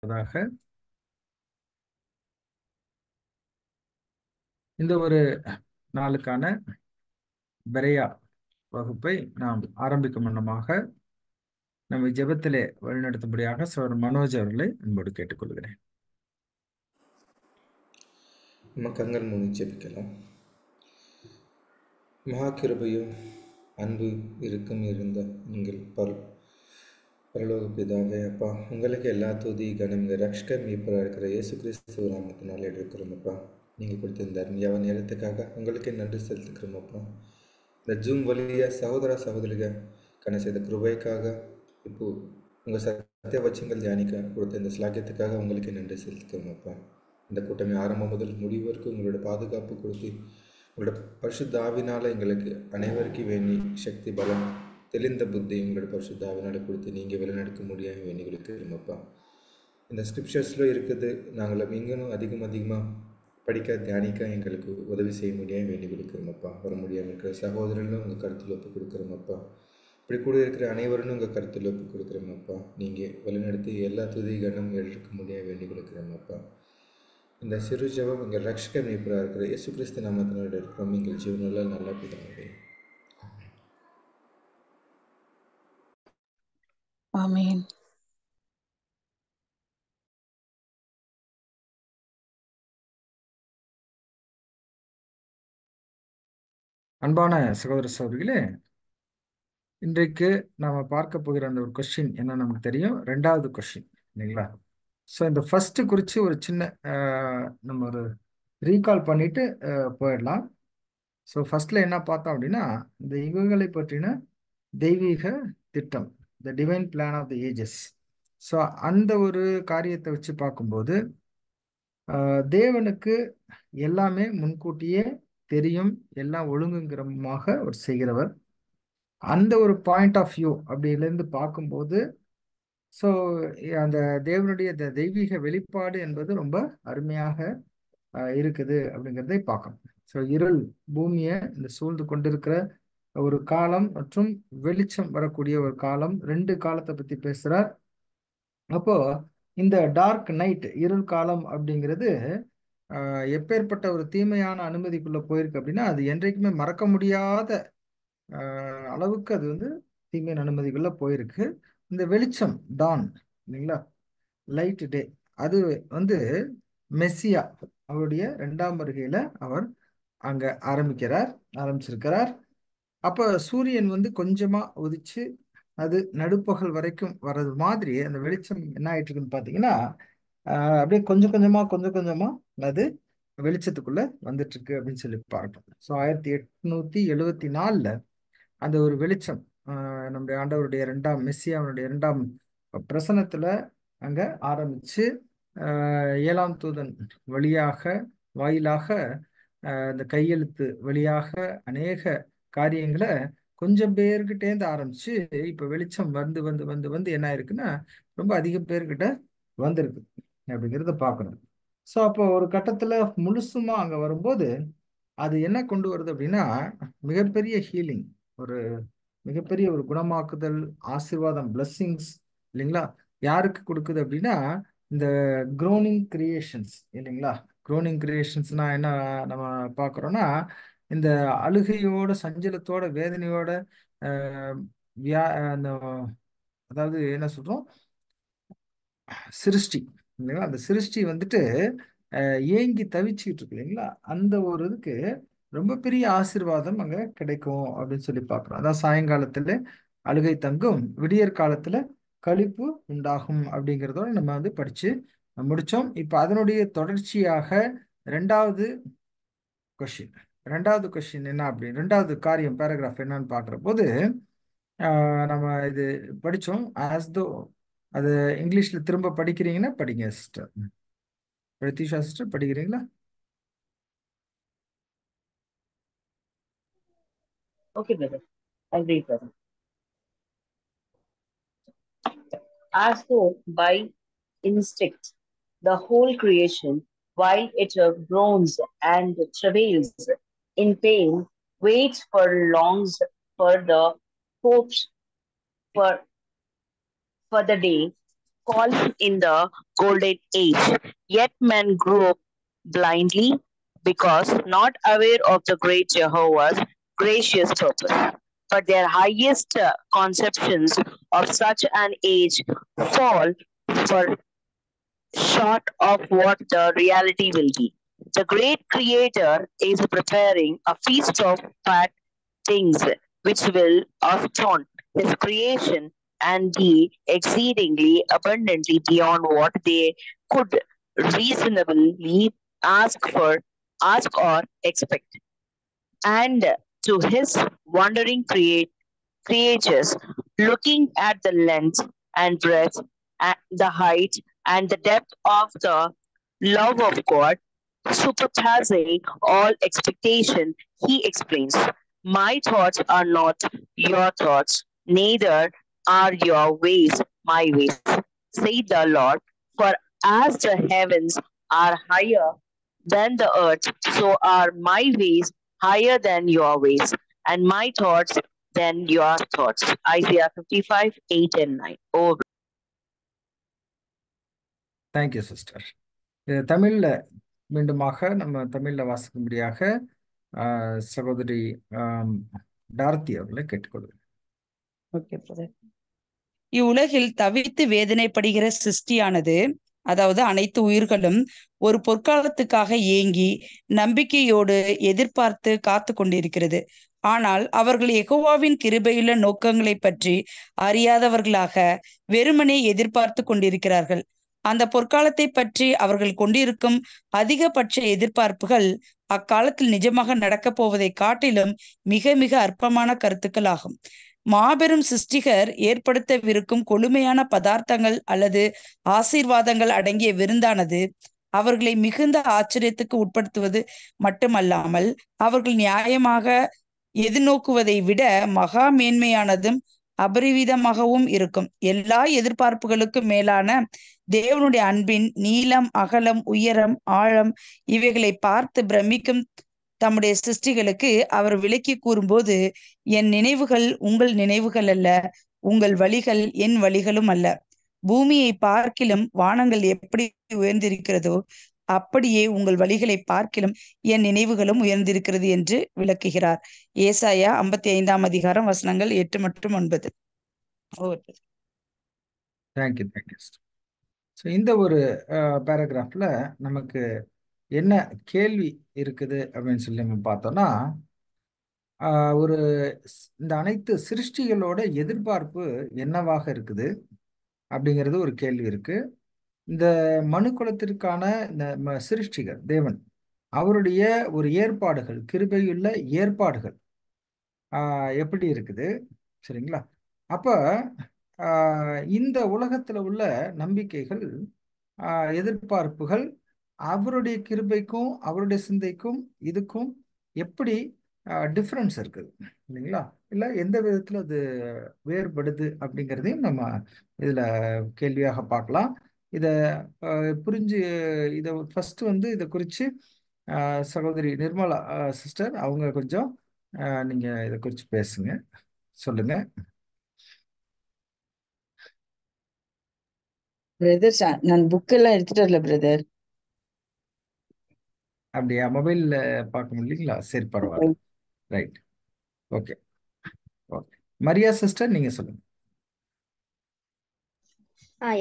இந்த ஒரு நாளுக்கான பெரையா வகுப்பை நாம் ஆரம்பிக்கும் வண்ணமாக நம்ம ஜெபத்திலே வழிநடத்தும்படியாக சகோதரர் மனோஜ் அவர்களை அன்போடு கேட்டுக்கொள்கிறேன். நம்ம கண்கள் மூடி ஜெபிக்கலாம். மகா கிருபையும் அன்பு இருக்கும் இருந்த எங்கள் பரலோக பிதாவே, அப்பா, உங்களுக்கு எல்லா துதி கனம் ரட்சகர் மீட்பராக இருக்கிற இயேசு கிறிஸ்துவ நாமத்தினால் எடுக்கிறோம். அப்பா, நீங்கள் கொடுத்த இந்த அருமையான நேரத்துக்காக உங்களுக்கு நன்றி செலுத்துக்கிறோம். அப்பா, இந்த ஜூம் வழியாக சகோதர சகோதரிகள் கண செய்த கிருபைக்காக, இப்போ உங்கள் சத்திய வச்சங்கள் தியானிக்க கொடுத்த இந்த ஸ்லாக்கியத்துக்காக உங்களுக்கு நன்றி செலுத்துக்கிறோம். அப்பா, இந்த கூட்டமே ஆரம்பம் முதல் முடிவு வரைக்கும் உங்களோட பாதுகாப்பு கொடுத்து உங்களோட பரிசுத்த ஆவினால் எங்களுக்கு அனைவருக்கும் வேண்டி சக்தி பலம் தெளிந்த புத்தி உங்களோட பரிசுத்த ஆவினால் கொடுத்து நீங்கள் வெளிநடக்க முடியாது வேண்டிகளுக்கு இருமப்பா. இந்த ஸ்கிரிப்சர்ஸில் இருக்குது, நாங்கள் இங்கேயும் அதிகமாக படிக்க தியானிக்க எங்களுக்கு உதவி செய்ய முடியாது வேண்டிகளுக்கு இருமப்பா. வர முடியாமல் இருக்கிற சகோதரர்களும் உங்கள் கருத்தில் ஒப்பு கொடுக்குறோமப்பா. இப்படி கூட இருக்கிற அனைவரும் உங்கள் கருத்தில் ஒப்பு கொடுக்குறோமப்பா. நீங்கள் வழிநடத்தி எல்லா துதி கனம் எடுக்க முடியாது வேண்டிகளுக்கு இருமப்பா. இந்த சிறு ஜெபம் எங்கள் ரட்சகர் மீட்பராக இருக்கிற இயேசு கிறிஸ்து நாமத்தினோடு இருக்கிறோம் எங்கள் ஜீவனில் நல்ல பிதாவே. ஆமென். அன்பான சகோதர சகோதரிகளே, இன்றைக்கு நாம பார்க்க போகிற அந்த ஒரு கொஸ்டின் என்ன நமக்கு தெரியும், 2வது கொஸ்டின் இல்லைங்களா? ஸோ இந்த ஃபர்ஸ்ட் குறித்து ஒரு சின்ன நம்ம ஒரு ரீகால் பண்ணிட்டு போயிடலாம். ஸோ ஃபர்ஸ்ட்ல என்ன பார்த்தோம் அப்படின்னா, இந்த இவங்களை பற்றின தெய்வீக திட்டம், the divine plan of the ages. So அந்த ஒரு காரியத்தை வச்சு பார்க்கும்போது தேவனுக்கு எல்லாமே முன்கூட்டியே தெரியும், எல்லாம் ஒழுங்குங்கிறமாக ஒரு செய்கிறவர். அந்த ஒரு பாயிண்ட் ஆஃப் வியூ அப்படிலேருந்து பார்க்கும்போது ஸோ அந்த தேவனுடைய தெய்வீக வெளிப்பாடு என்பது ரொம்ப அருமையாக இருக்குது அப்படிங்கிறதை பார்க்கணும். ஸோ இருள் பூமியை இந்த சூழ்ந்து கொண்டிருக்கிற ஒரு காலம் மற்றும் வெளிச்சம் வரக்கூடிய ஒரு காலம், 2 காலத்தை பற்றி பேசுகிறார். அப்போ இந்த டார்க் நைட், இருள் காலம் அப்படிங்கிறது எப்பேற்பட்ட ஒரு தீமையான அனுமதிக்குள்ள போயிருக்கு அப்படின்னா, அது என்றைக்குமே மறக்க முடியாத அளவுக்கு அது வந்து தீமையான அனுமதிக்குள்ள போயிருக்கு. இந்த வெளிச்சம் டான் இல்லைங்களா, லைட் டே, அது வந்து மெஸ்ஸியா அவருடைய 2ஆம் வருகையில அவர் அங்க ஆரம்பிச்சிருக்கிறார். அப்ப சூரியன் வந்து கொஞ்சமா உதிச்சு அது நடுப்பகல் வரைக்கும் வர்றது மாதிரி அந்த வெளிச்சம் என்ன ஆயிட்டு இருக்குன்னு பாத்தீங்கன்னா, அப்படியே கொஞ்சம் கொஞ்சமா அது வெளிச்சத்துக்குள்ள வந்துட்டு இருக்கு அப்படின்னு சொல்லி பார்க்கணும். ஸோ 1874ல அந்த ஒரு வெளிச்சம் நம்முடைய ஆண்டவருடைய 2ஆம் மெஸ்ஸியாவுடைய 2ஆம் பிரசனத்துல அங்க ஆரம்பிச்சு 7ஆம் தூதன் வாயிலாக இந்த கையெழுத்து வழியாக அநேக காரியங்களை கொஞ்சம் பேர்கிட்டேருந்து ஆரம்பிச்சு இப்ப வெளிச்சம் வந்து என்ன ஆயிருக்குன்னா ரொம்ப அதிக பேர்கிட்ட வந்திருக்கு அப்படிங்கிறத பார்க்கணும். ஸோ அப்போ ஒரு கட்டத்துல முழுசுமா அங்க வரும்போது அது என்ன கொண்டு வருது அப்படின்னா, மிகப்பெரிய ஹீலிங், ஒரு மிகப்பெரிய ஒரு குணமாக்குதல், ஆசீர்வாதம், பிளஸ்ஸிங்ஸ் இல்லைங்களா? யாருக்கு கொடுக்குது அப்படின்னா, இந்த க்ரோனிங் கிரியேஷன்ஸ் இல்லைங்களா? க்ரோனிங் கிரியேஷன்ஸ்னா என்ன நம்ம பார்க்குறோன்னா, இந்த அழுகையோட, சஞ்சலத்தோட, வேதனையோட அந்த அதாவது என்ன சொல்றோம், சிருஷ்டி இல்லைங்களா? அந்த சிருஷ்டி வந்துட்டு ஏங்கி தவிச்சுக்கிட்டு இருக்கு இல்லைங்களா? அந்த ஒரு இதுக்கு ரொம்ப பெரிய ஆசீர்வாதம் அங்க கிடைக்கும் அப்படின்னு சொல்லி பார்க்குறோம். அதான் சாயங்காலத்துல அழுகை தங்கும், விடியற் காலத்துல களிப்பு உண்டாகும் அப்படிங்கிறதோட நம்ம வந்து படிச்சு முடிச்சோம். இப்ப அதனுடைய தொடர்ச்சியாக 2வது கொஸ்டின் என்ன அப்படின்னு, 2வது காரியம் பேராகிராஃப் என்னன்னு பார்க்குற போது நம்ம இது படிச்சோம். அது இங்கிலீஷ்ல திரும்ப படிக்கிறீங்கன்னா படிங்க சிஸ்டர். பிரதீஷா சிஸ்டர் படிக்கிறீங்களா? Okay, brother. I'll read, brother. As though by instinct, the whole creation, while it groans and travails in pain, waits for longs for the hopes for the day fallen in the golden age. Yet men grew up blindly because not aware of the great Jehovah's gracious purpose. But their highest conceptions of such an age fall for short of what the reality will be. The great Creator is preparing a feast of fat things which will astonish His creation and be exceedingly abundantly beyond what they could reasonably ask for, ask or expect. And to His wondering creatures, looking at the length and breadth, and the height and the depth of the love of God, surpassing all expectation, he explains, my thoughts are not your thoughts, neither are your ways my ways, said the Lord. For as the heavens are higher than the earth, so are my ways higher than your ways, and my thoughts than your thoughts. Isaiah 55, 8 and 9. Oh, thank you sister. இது தமிழ்ல மீண்டுமாக நம்ம தமிழ்ல வாசிக்கும்படியாக சகோதரி டார்த்தி அவர்களை கேட்டுக்கொள்கிறேன். Okay brother. இவ்வுலகில் தவித்து வேதனைப்படுகிற சிருஷ்டியானது, அதாவது அனைத்து உயிர்களும் ஒரு பொற்காலத்துக்காக ஏங்கி நம்பிக்கையோடு எதிர்பார்த்து காத்து கொண்டிருக்கிறது. ஆனால் அவர்கள் யெகோவாவின் கிருபையுள்ள நோக்கங்களை பற்றி அறியாதவர்களாக வெறுமனே எதிர்பார்த்து கொண்டிருக்கிறார்கள். அந்த பொற்காலத்தை பற்றி அவர்கள் கொண்டிருக்கும் அதிகபட்ச எதிர்பார்ப்புகள் அக்காலத்தில் நிஜமாக நடக்கப் போவதை காட்டிலும் மிக மிக அற்பமான கருத்துக்கள் ஆகும். மாபெரும் சிருஷ்டிகர் ஏற்படுத்தவிருக்கும் கொழுமையான பதார்த்தங்கள் அல்லது ஆசீர்வாதங்கள் அடங்கிய விருந்தானது அவர்களை மிகுந்த ஆச்சரியத்துக்கு உட்படுத்துவது மட்டுமல்லாமல் அவர்கள் நியாயமாக எதிர்நோக்குவதை விட மகா மேன்மையானதும் அபரிவிதமாகவும் இருக்கும். எல்லா எதிர்பார்ப்புகளுக்கும் மேலான தேவனுடைய அன்பின் நீளம், அகலம், உயரம், ஆழம் இவைகளை பார்த்து பிரமிக்கும் தம்முடைய சிருஷ்டிகளுக்கு அவர் விளக்கி கூறும்போது, என் நினைவுகள் உங்கள் நினைவுகள் அல்ல, உங்கள் வழிகள் என் வழிகளும் அல்ல. பூமியை பார்க்கிலும் வானங்கள் எப்படி உயர்ந்திருக்கிறதோ அப்படியே உங்கள் வழிகளை பார்க்கிலும் என் நினைவுகளும் உயர்ந்திருக்கிறது என்று விளக்குகிறார். ஏசாயா 55 அதிகாரம் வசனங்கள் 8 மற்றும் 9. தேங்க்யூ. ஸோ இந்த ஒரு பேராகிராஃப்ல நமக்கு என்ன கேள்வி இருக்குது அப்படின்னு சொல்லி நம்ம பார்த்தோம்னா, ஒரு இந்த அனைத்து சிருஷ்டிகளோட எதிர்பார்ப்பு என்னவாக இருக்குது அப்படிங்கிறது ஒரு கேள்வி இருக்கு. இந்த மனு குலத்திற்கான இந்த சிருஷ்டிகர் தேவன் அவருடைய ஒரு ஏற்பாடுகள், கிருபையுள்ள ஏற்பாடுகள் எப்படி இருக்குது, சரிங்களா? அப்ப இந்த உலகத்துல உள்ள நம்பிக்கைகள், எதிர்பார்ப்புகள் அவருடைய கிருபைக்கும் அவருடைய சிந்தைக்கும் இதுக்கும் எப்படி டிஃப்ரென்ஸ் இருக்குது இல்லைங்களா? இல்லை எந்த விதத்தில் அது வேறுபடுது அப்படிங்கிறதையும் நம்ம இதில் கேள்வியாக பார்க்கலாம். இதை புரிஞ்சு இதை ஃபர்ஸ்ட் இதை குறித்து சகோதரி நிர்மலா சிஸ்டர் அவங்க கொஞ்சம் நீங்கள் இதை குறித்து பேசுங்க, சொல்லுங்க. பிரதர், நான் புக் எல்லாம் எடுத்துட்டு வரல பிரதர். அப்படியா? மொபைல்ல பார்க்க முடியலீங்களா? சரி, பரவாயில்ல. Right, okay okay. Maria sister நீங்க சொல்லுங்க.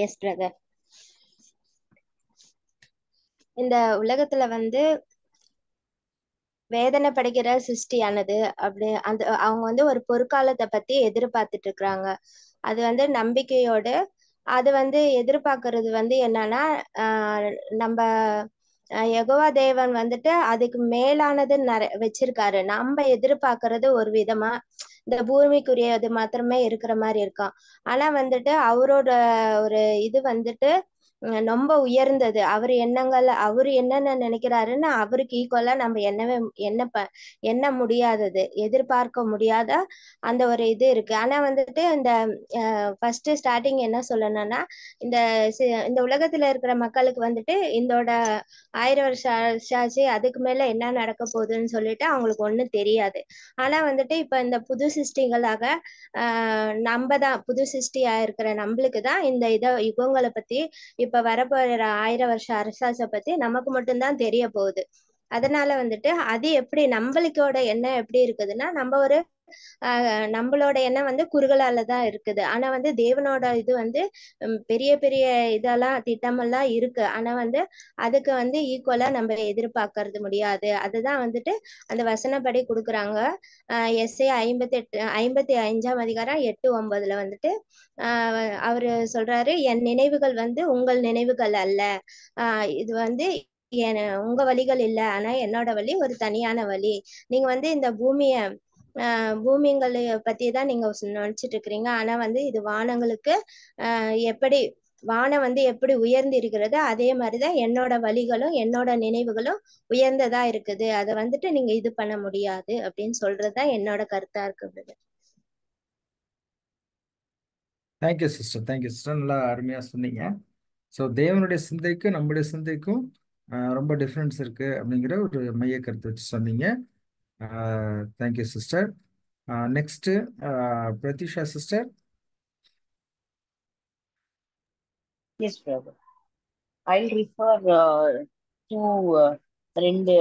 Yes brother. இந்த உலகத்துல வேதனைப்படுகிற சிருஷ்டியானது அப்படி அவங்க ஒரு பொற்காலத்தை பத்தி எதிர்பார்த்துட்டு இருக்கிறாங்க. அது நம்பிக்கையோட அது எதிர்பார்க்கறது என்னன்னா, நம்ம யெகோவா தேவன் அதுக்கு மேலானது வச்சிருக்காரு. நம்ம எதிர்பார்க்கறது ஒரு விதமா இந்த பூமிக்குரியது மாத்திரமே இருக்கிற மாதிரி இருக்கான். ஆனா அவரோட ஒரு இது ரொம்ப உயர்ந்தது. அவர் எண்ணங்கள் அவரு என்னென்ன நினைக்கிறாருன்னு அவருக்கு ஈக்குவலா நம்ம எண்ண முடியாதது, எதிர்பார்க்க முடியாத அந்த ஒரு இது இருக்கு. ஆனா வந்துட்டு இந்த ஃபர்ஸ்ட் ஸ்டார்டிங் என்ன சொல்லணும்னா, இந்த இந்த உலகத்துல இருக்கிற மக்களுக்கு வந்துட்டு இதோட 1000 வருஷம் ஆச்சு, அதுக்கு மேல என்ன நடக்க போகுதுன்னு சொல்லிட்டு அவங்களுக்கு ஒண்ணும் தெரியாது. ஆனா வந்துட்டு இப்ப இந்த புது சிருஷ்டிகளாக நம்ம தான் புது சிருஷ்டியா இருக்கிற நம்மளுக்கு தான் இந்த யுகங்களை பத்தி, இப்ப வரப்போற 1000 வருஷ அரசாட்சியை பத்தி நமக்கு மட்டும்தான் தெரிய போகுது. அதனால வந்துட்டு அது எப்படி நம்மளுக்கோட எண்ணம் எப்படி இருக்குதுன்னா, நம்ம ஒரு நம்மளோட எண்ணம் வந்து குறுகலால தான் இருக்குது. ஆனா வந்து தேவனோட இது வந்து பெரிய பெரிய இதெல்லாம் திட்டமெல்லாம் இருக்கு. ஆனா வந்து அதுக்கு வந்து ஈக்குவலா நம்ம எதிர்பார்க்கறது முடியாது. அதுதான் வந்துட்டு அந்த வசனப்படி கொடுக்குறாங்க. எஸ்ஏ 55ஆம் அதிகாரம் 8-9 வந்துட்டு அவரு சொல்றாரு, என் நினைவுகள் வந்து உங்கள் நினைவுகள் அல்ல. இது வந்து உங்க வழிகள் இல்ல, ஆனா என்னோட வழி ஒரு தனியான வழி. நீங்க வந்து இந்த பூமிங்களை பத்தி தான் நீங்க நினைச்சிட்டு இருக்கிறீங்க. ஆனா வந்து இது வானங்களுக்கு எப்படி வானம் வந்து எப்படி உயர்ந்து இருக்கிறது, அதே மாதிரிதான் என்னோட வழிகளும் என்னோட நினைவுகளும் உயர்ந்ததா இருக்குது. அதை வந்துட்டு நீங்க இது பண்ண முடியாது அப்படின்னு சொல்றதுதான் என்னோட கருத்தா இருக்குது. தேங்க்யூ சிஸ்டர், தேங்க்யூ சிஸ்டர், நல்லா அருமையாக சொன்னீங்க. ஸோ தேவனுடைய சிந்தைக்கு நம்முடைய சிந்தைக்கும் ரொம்ப டிஃப்ரென்ஸ் இருக்கு அப்படிங்கிற ஒரு மைய கருத்தை வச்சு சொன்னீங்க. Thank you sister. Next Pratisha sister. Yes, brother. I'll refer to ரெண்டு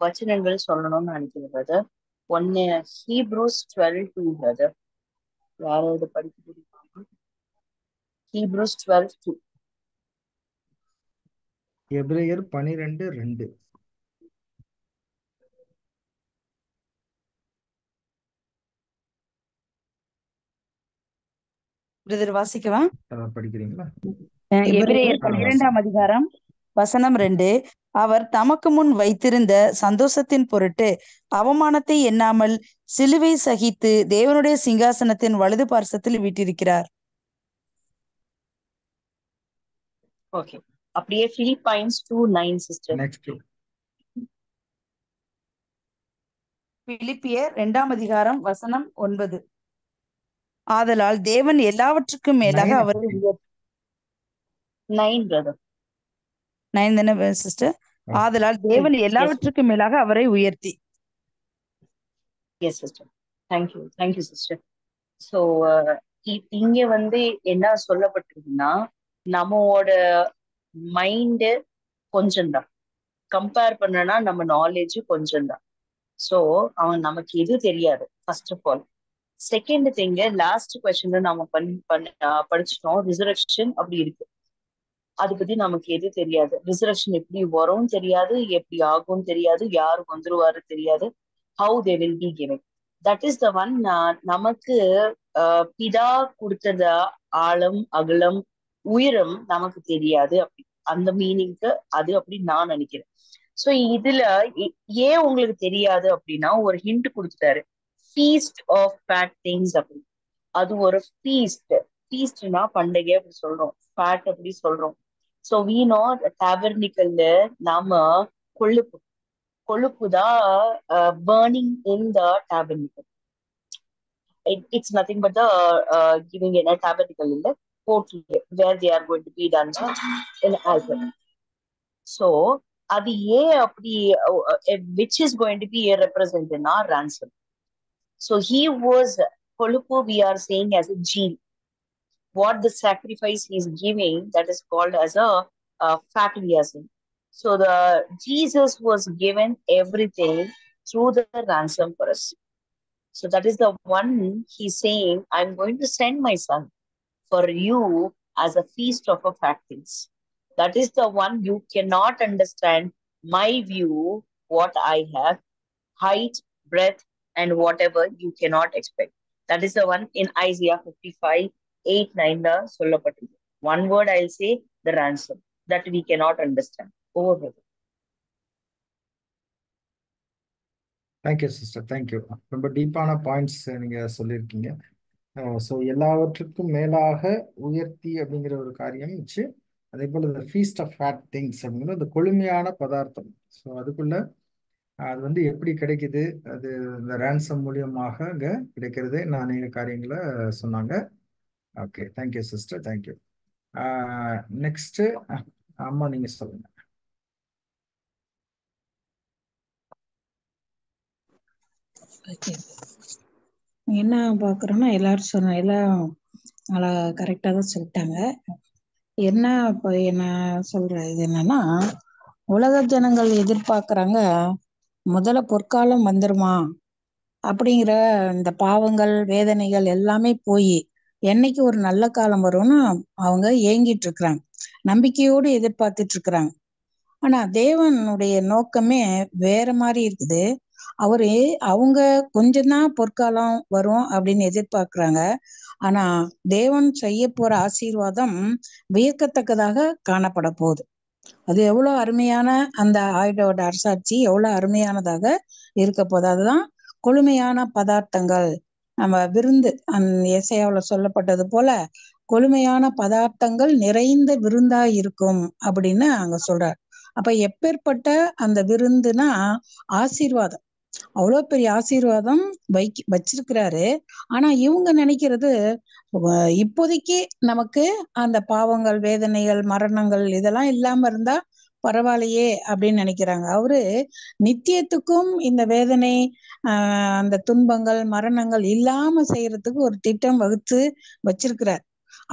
வசனங்கள் சொல்லணும்னு நினைக்கிறேன் brother. ஒன்னு Hebrews 12:2 brother. யாராவது படிக்க முடியுமா? Hebrews 12:2. எபிரேயர் 12:2. பிரதர் வாசிக்கவா? படிக்கிறீங்களா? எபிரேயர் 12ஆம் அதிகாரம் வசனம் 2. அவர் தமக்கு முன் வைத்திருந்த சந்தோஷத்தின் பொருட்டு அவமானத்தை எண்ணாமல் சிலுவை சகித்து தேவனுடைய சிங்காசனத்தின் வலது பார்சத்தில் வீட்டிருக்கிறார். ஓகே, அப்படியே பிலிப்பைன்ஸ் 2:9 சிஸ்டர். நெக்ஸ்ட் பிலிப்பியர் 2ஆம் அதிகாரம் வசனம் 9. ஆதலால் தேவன் எல்லாவற்றுக்கும் மேலாக அவரை 9 பிரதர். 9 தானே சிஸ்டர்? ஆதலால் தேவன் எல்லாவற்றுக்கும் மேலாக அவரை உயர்த்தி. Yes sister, thank you sister. So இங்க வந்து என்ன சொல்லப்பட்டிருக்குன்னா, நம்மோட மைண்டு கொஞ்சம்தான், கம்பேர் பண்ணனா நம்ம நாலேஜ் கொஞ்சம்தான். ஸோ அவன் நமக்கு எது தெரியாது first of all. Second thing, last கொஸ்டின்ல நம்ம படிச்சிட்டோம், ரிசரக்ஷன் அப்படி இருக்கு, அதை பத்தி நமக்கு எது தெரியாது. ரிசரக்ஷன் எப்படி வரும் தெரியாது, எப்படி ஆகும் தெரியாது, யாரு வந்துருவாரு தெரியாது, how they will be giving. That is the one. நமக்கு பிதா கொடுத்தத ஆழம் அகலம் உயரம் நமக்கு தெரியாது. அப்படி அந்த மீனிங்க்கு அது அப்படி நான் நினைக்கிறேன். சோ இதுல ஏன் உங்களுக்கு தெரியாது அப்படின்னா, ஒரு ஹிண்ட் கொடுத்துட்டாரு, ஃபீஸ்ட் ஆஃப் ஃபேட் திங்ஸ் அப்படி. அது ஒரு ஃபீஸ்ட்னா பண்டிகை அப்படி சொல்றோம், ஃபேட் அப்படி சொல்றோம். ஸோ வி நோ டேபர்னிக்கல்ல நாம கொழுப்பு தான் burning in the tabernacle. It's nothing but the giving in a tabernacle in the court where they are going to be done in altar. So அது ஏன் அப்படி, which is going to be a represent in our ransom. So he was கொழுப்பு, we are saying as a gene. What the sacrifice he is giving, that is called as a fat we are saying. So the Jesus was given everything through the ransom for us. So that is the one he's saying, I'm going to send my son for you as a feast of a fat things. That is the one you cannot understand my view, what I have, height, breadth, and whatever you cannot expect. That is the one in Isaiah 55:8-9 சொல்லப்பட்டது. One word I'll say, the ransom, that we cannot understand. Over. Thank you sister, thank you. ரொம்ப டீப்பான points நீங்க சொல்லியிருக்கீங்க. So எல்லாவற்றுக்கும் மேலாக உயர்த்தி அப்படிங்கிற ஒரு காரியம் வச்சு அதே போல் இந்த ஃபீஸ்ட் ஆஃப் ஃபேட் திங்ஸ் அப்படிங்கிற இந்த கொழுமையான பதார்த்தம். ஸோ அதுக்குள்ள அது வந்து எப்படி கிடைக்குது, அது இந்த ரேன்சம் மூலியமாக அங்கே கிடைக்கிறது, நான் அநேக காரியங்களை சொன்னாங்க. Okay, thank you sister, thank you. Next அம்மா நீங்க சொல்லுங்க. என்ன பார்க்குறோன்னா எல்லாரும் எல்லாம் நல்லா கரெக்டாக தான் சொல்லிட்டாங்க. என்ன இப்போ என்ன சொல்ற இது என்னன்னா, உலக ஜனங்கள் எதிர்பார்க்குறாங்க முதல்ல பொற்காலம் வந்துருமா அப்படிங்கிற இந்த பாவங்கள் வேதனைகள் எல்லாமே போய் என்னைக்கு ஒரு நல்ல காலம் வரும்னு அவங்க ஏங்கிட்டு இருக்கிறாங்க, நம்பிக்கையோடு எதிர்பார்த்துட்டு இருக்கிறாங்க. ஆனா தேவனுடைய நோக்கமே வேற மாதிரி இருக்குது. அவங்க கொஞ்சம்தான் பொற்காலம் வரும் அப்படின்னு எதிர்பார்க்கிறாங்க. ஆனா தேவன் செய்ய போற ஆசீர்வாதம் வியக்கத்தக்கதாக காணப்பட போகுது. அது எவ்வளவு அருமையான அந்த ஆயுடோட அரசாட்சி எவ்வளவு அருமையானதாக இருக்க போகுது. அதுதான் கொழுமையான பதார்த்தங்கள். நம்ம விருந்து ஏசாயாவுல சொல்லப்பட்டது போல கொழுமையான பதார்த்தங்கள் நிறைந்த விருந்தா இருக்கும் அப்படின்னு அங்க சொல்றார். அப்ப எப்பேற்பட்ட அந்த விருந்துனா ஆசீர்வாதம், அவ்வளோ பெரிய ஆசீர்வாதம் வச்சிருக்கிறாரு. ஆனா இவங்க நினைக்கிறது இப்போதைக்கு நமக்கு அந்த பாவங்கள் வேதனைகள் மரணங்கள் இதெல்லாம் இல்லாம இருந்தா பரவாயில்லையே அப்படின்னு நினைக்கிறாங்க. அவரு நித்தியத்துக்கும் இந்த வேதனை அந்த துன்பங்கள் மரணங்கள் இல்லாம செய்யறதுக்கு ஒரு திட்டம் வகுத்து வச்சிருக்கிறார்.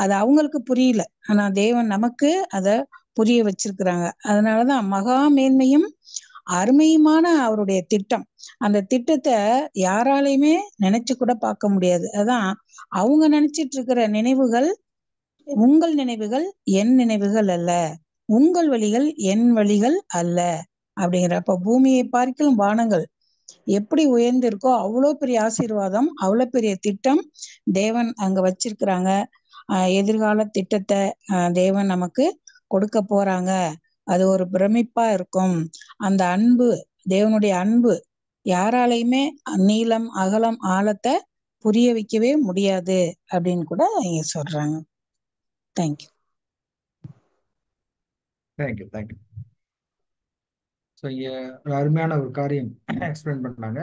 அது அவங்களுக்கு புரியல, ஆனா தேவன் நமக்கு அத புரிய வச்சிருக்கிறாங்க. அதனாலதான் மகா மேன்மையும் அருமையுமான அவருடைய திட்டம். அந்த திட்டத்தை யாராலையுமே நினைச்சு கூட பார்க்க முடியாது. அதான் அவங்க நினைச்சிட்டு இருக்கிற நினைவுகள் உங்கள் நினைவுகள் என் நினைவுகள் அல்ல, உங்கள் வழிகள் என் வழிகள் அல்ல அப்படிங்கிறப்ப பூமியை பார்க்கலும் வானங்கள் எப்படி உயர்ந்திருக்கோ அவ்வளோ பெரிய ஆசீர்வாதம், அவ்வளோ பெரிய திட்டம் தேவன் அங்க வச்சிருக்கிறாங்க. எதிர்கால திட்டத்தை தேவன் நமக்கு கொடுக்க போறாங்க. அது ஒரு பிரமிப்பா இருக்கும். அந்த அன்பு, தேவனுடைய அன்பு யாராலையுமே நீளம் அகலம் ஆழத்தை புரிய வைக்கவே முடியாது அப்படின்னு கூட இங்க சொல்றாங்க. தேங்க்யூ. Thank you, thank you. ஸோ ஒரு அருமையான ஒரு காரியம் எக்ஸ்பிளைன் பண்ணாங்க.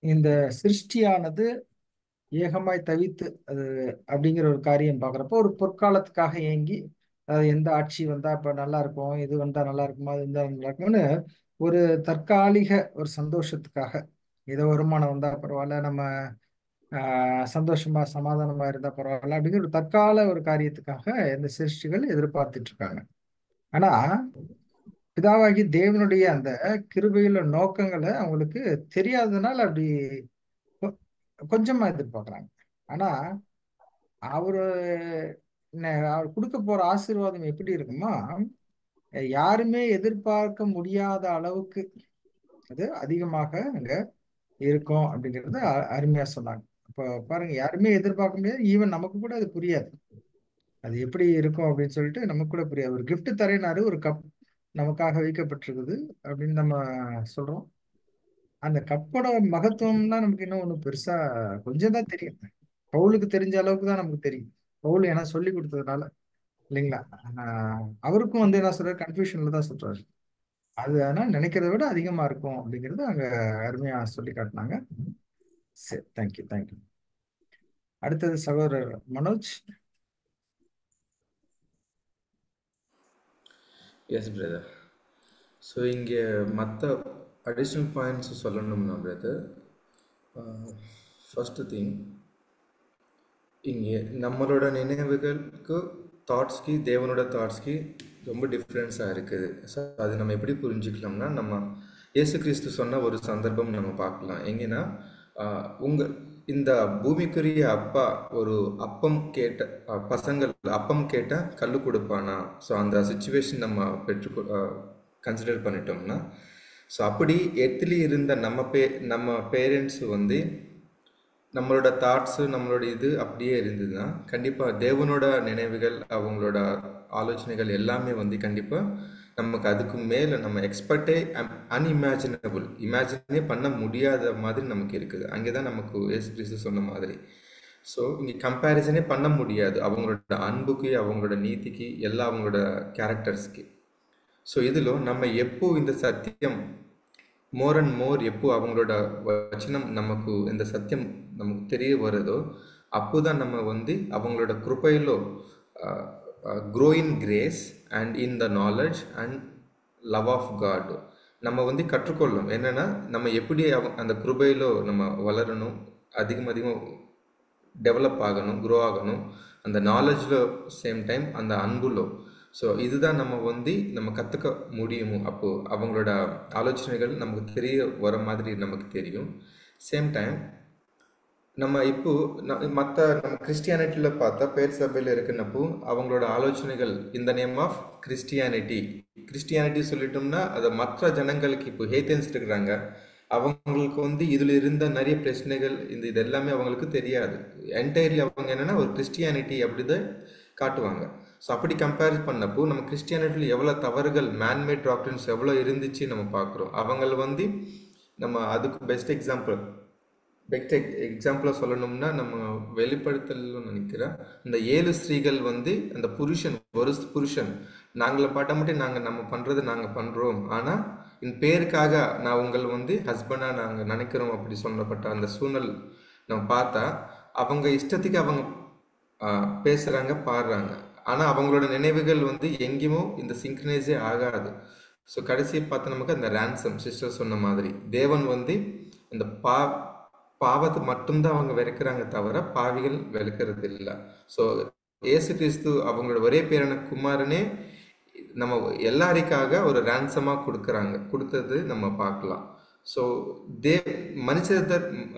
இந்த சிருஷ்டியானது ஏகமாய் தவித்து அது அப்படிங்கிற ஒரு காரியம் பார்க்குறப்போ ஒரு பொற்காலத்துக்காக ஏங்கி எந்த ஆட்சி வந்தா இப்ப நல்லா இருக்கும், இது வந்தா நல்லா இருக்குமா, இது வந்தா நல்லா இருக்கும்னு ஒரு தற்காலிக ஒரு சந்தோஷத்துக்காக, ஏதோ வருமானம் வந்தா பரவாயில்ல, நம்ம சந்தோஷமா சமாதானமா இருந்தா பரவாயில்ல அப்படிங்கிற ஒரு தற்கால ஒரு காரியத்துக்காக இந்த சிருஷ்டிகள் எதிர்பார்த்துட்டு இருக்காங்க. ஆனா பிதாவாகி தேவனுடைய அந்த கிருபையில நோக்கங்களை அவங்களுக்கு தெரியாததுனால அப்படி கொஞ்சமா எதிர்பார்க்குறாங்க. ஆனா அவரு அவர் கொடுக்க போற ஆசீர்வாதம் எப்படி இருக்குமா, யாருமே எதிர்பார்க்க முடியாத அளவுக்கு அது அதிகமாக அங்க இருக்கும் அப்படிங்கறத அருமையா சொன்னாங்க. இப்போ பாருங்க, யாருமே எதிர்பார்க்க முடியாது, ஈவன் நமக்கு கூட அது புரியாது அது எப்படி இருக்கும் அப்படின்னு சொல்லிட்டு நமக்கு கூட புரியாது. ஒரு கிஃப்ட் தரேனாரு, ஒரு கப் நமக்காக வைக்கப்பட்டிருக்குது அப்படின்னு நம்ம சொல்றோம். அந்த கப்போட மகத்துவம்லாம் நமக்கு இன்னும் ஒன்றும் பெருசா கொஞ்சம் தான் தெரியும். பவுலுக்கு தெரிஞ்ச அளவுக்கு தான் நமக்கு தெரியும். பவுல் ஏன்னா சொல்லி கொடுத்ததுனால இல்லைங்களா. அவருக்கும் வந்து என்ன சொல்றாரு, கன்ஃபியூஷன்ல தான் சொல்றாரு. அது ஆனா நினைக்கிறத விட அதிகமா இருக்கும் அப்படிங்கிறது அங்க அருமையா சொல்லி காட்டினாங்க. சரி, தேங்க்யூ, தேங்க்யூ. அடுத்தது சகோதரர் மனோஜ். Yes brother. ஸோ இங்கே மற்ற அடிஷ்னல் பாயிண்ட்ஸ் சொல்லணும்னா பிரதர், ஃபஸ்ட்டு திங், இங்கே நம்மளோட நினைவுகளுக்கு தாட்ஸ்க்கு தேவனோட தாட்ஸ்க்கு ரொம்ப டிஃப்ரென்ஸாக இருக்குது. ஸோ அது நம்ம எப்படி புரிஞ்சுக்கலாம்னா, நம்ம இயேசு கிறிஸ்து சொன்ன ஒரு சந்தர்ப்பம் நம்ம பார்க்கலாம். எங்கன்னா இந்த பூமிக்குரிய அப்பா ஒரு அப்பம் கேட்ட பசங்கள் அப்பம் கேட்டால் கல் கொடுப்பானா? ஸோ அந்த சுச்சுவேஷன் நம்ம கன்சிடர் பண்ணிட்டோம்னா, ஸோ அப்படி எர்த்லி இருந்த நம்ம பேரண்ட்ஸ் வந்து நம்மளோட தாட்ஸு நம்மளோட இது அப்படியே இருந்ததுன்னா கண்டிப்பாக தேவனோட நினைவுகள் அவங்களோட ஆலோசனைகள் எல்லாமே வந்து கண்டிப்பாக நமக்கு அதுக்கு மேலே நம்ம எக்ஸ்பெக்டே இமேஜினே பண்ண முடியாத மாதிரி நமக்கு இருக்குது. அங்கே தான் நமக்கு இயேசு கிறிஸ்து சொன்ன மாதிரி ஸோ இங்கே கம்பேரிசனே பண்ண முடியாது அவங்களோட அன்புக்கு, அவங்களோட நீதிக்கு, எல்லா அவங்களோட கேரக்டர்ஸ்க்கு. ஸோ இதில் நம்ம எப்போ இந்த சத்தியம் மோர் அண்ட் மோர் எப்போ அவங்களோட வச்சனம் நமக்கு இந்த சத்தியம் நமக்கு தெரிய வருதோ அப்போதான் நம்ம வந்து அவங்களோட கிருபையிலோ grow in grace and in the knowledge and love of God நம்ம வந்து கற்றுக்கொள்ளணும். என்னன்னா நம்ம எப்படி அந்த கிருபையிலோ நம்ம வளரணும், அதிகம் டெவலப் ஆகணும், க்ரோ ஆகணும், அந்த நாலேஜில் சேம் டைம் அந்த அன்புலோ. ஸோ இதுதான் நம்ம வந்து நம்ம கற்றுக்க முடியுமோ. அப்போது அவங்களோட ஆலோசனைகள் நமக்கு தெரிய வர மாதிரி நமக்கு தெரியும். சேம் டைம் நம்ம இப்போது மற்ற நம்ம கிறிஸ்டியானிட்டியில் பார்த்தா பேர் சபையில் இருக்குன்னப்போ அவங்களோட ஆலோசனைகள் இந்த நேம் ஆஃப் கிறிஸ்டியானிட்டி சொல்லிட்டோம்னா அதை மற்ற ஜனங்களுக்கு இப்போ ஹேத்தன்ஸ் இருக்கிறாங்க, அவங்களுக்கு வந்து இதில் இருந்த நிறைய பிரச்சனைகள் இது எல்லாமே அவங்களுக்கு தெரியாது. என்டையர்லி அவங்க என்னென்னா ஒரு கிறிஸ்டியானிட்டி அப்படிதான் காட்டுவாங்க. ஸோ அப்படி கம்பேர் பண்ணப்போ நம்ம கிறிஸ்டியானிட்டியில் எவ்வளோ தவறுகள், மேன்மேட் டாக்டர்ஸ் எவ்வளோ இருந்துச்சு நம்ம பார்க்குறோம். அவங்கள வந்து நம்ம அதுக்கு பெஸ்ட் எக்ஸாம்பிளாக சொல்லணும்னா நம்ம வெளிப்படுத்தல நினைக்கிறேன், இந்த 7 ஸ்திரீகள் வந்து அந்த ஒரு புருஷன் நாங்களை பாட்ட மட்டும் நம்ம பண்ணுறது நாங்கள் பண்ணுறோம், ஆனால் இந்த பேருக்காக நான் உங்களை வந்து ஹஸ்பண்டாக நாங்கள் நினைக்கிறோம் அப்படி சொல்லப்பட்ட அந்த சூழ்நிலை நம்ம பார்த்தா அவங்க இஷ்டத்துக்கு அவங்க பேசுகிறாங்க, பாடுறாங்க, ஆனால் அவங்களோட நினைவுகள் வந்து எங்கேயுமோ இந்த சிங்க்ரனைஸே ஆகாது. ஸோ கடைசியை பார்த்து நமக்கு அந்த ரேன்சம் சிஸ்டர் சொன்ன மாதிரி தேவன் வந்து இந்த பாவத்தை மட்டும்தான் அவங்க வெறுக்கிறாங்க தவிர பாவிகள் வெறுக்கிறது இல்லை. ஸோ இயேசு கிறிஸ்து அவங்களோட ஒரே பேரான குமாரனே நம்ம எல்லாருக்காக ஒரு ரேன்சமாக கொடுத்தது நம்ம பார்க்கலாம். ஸோ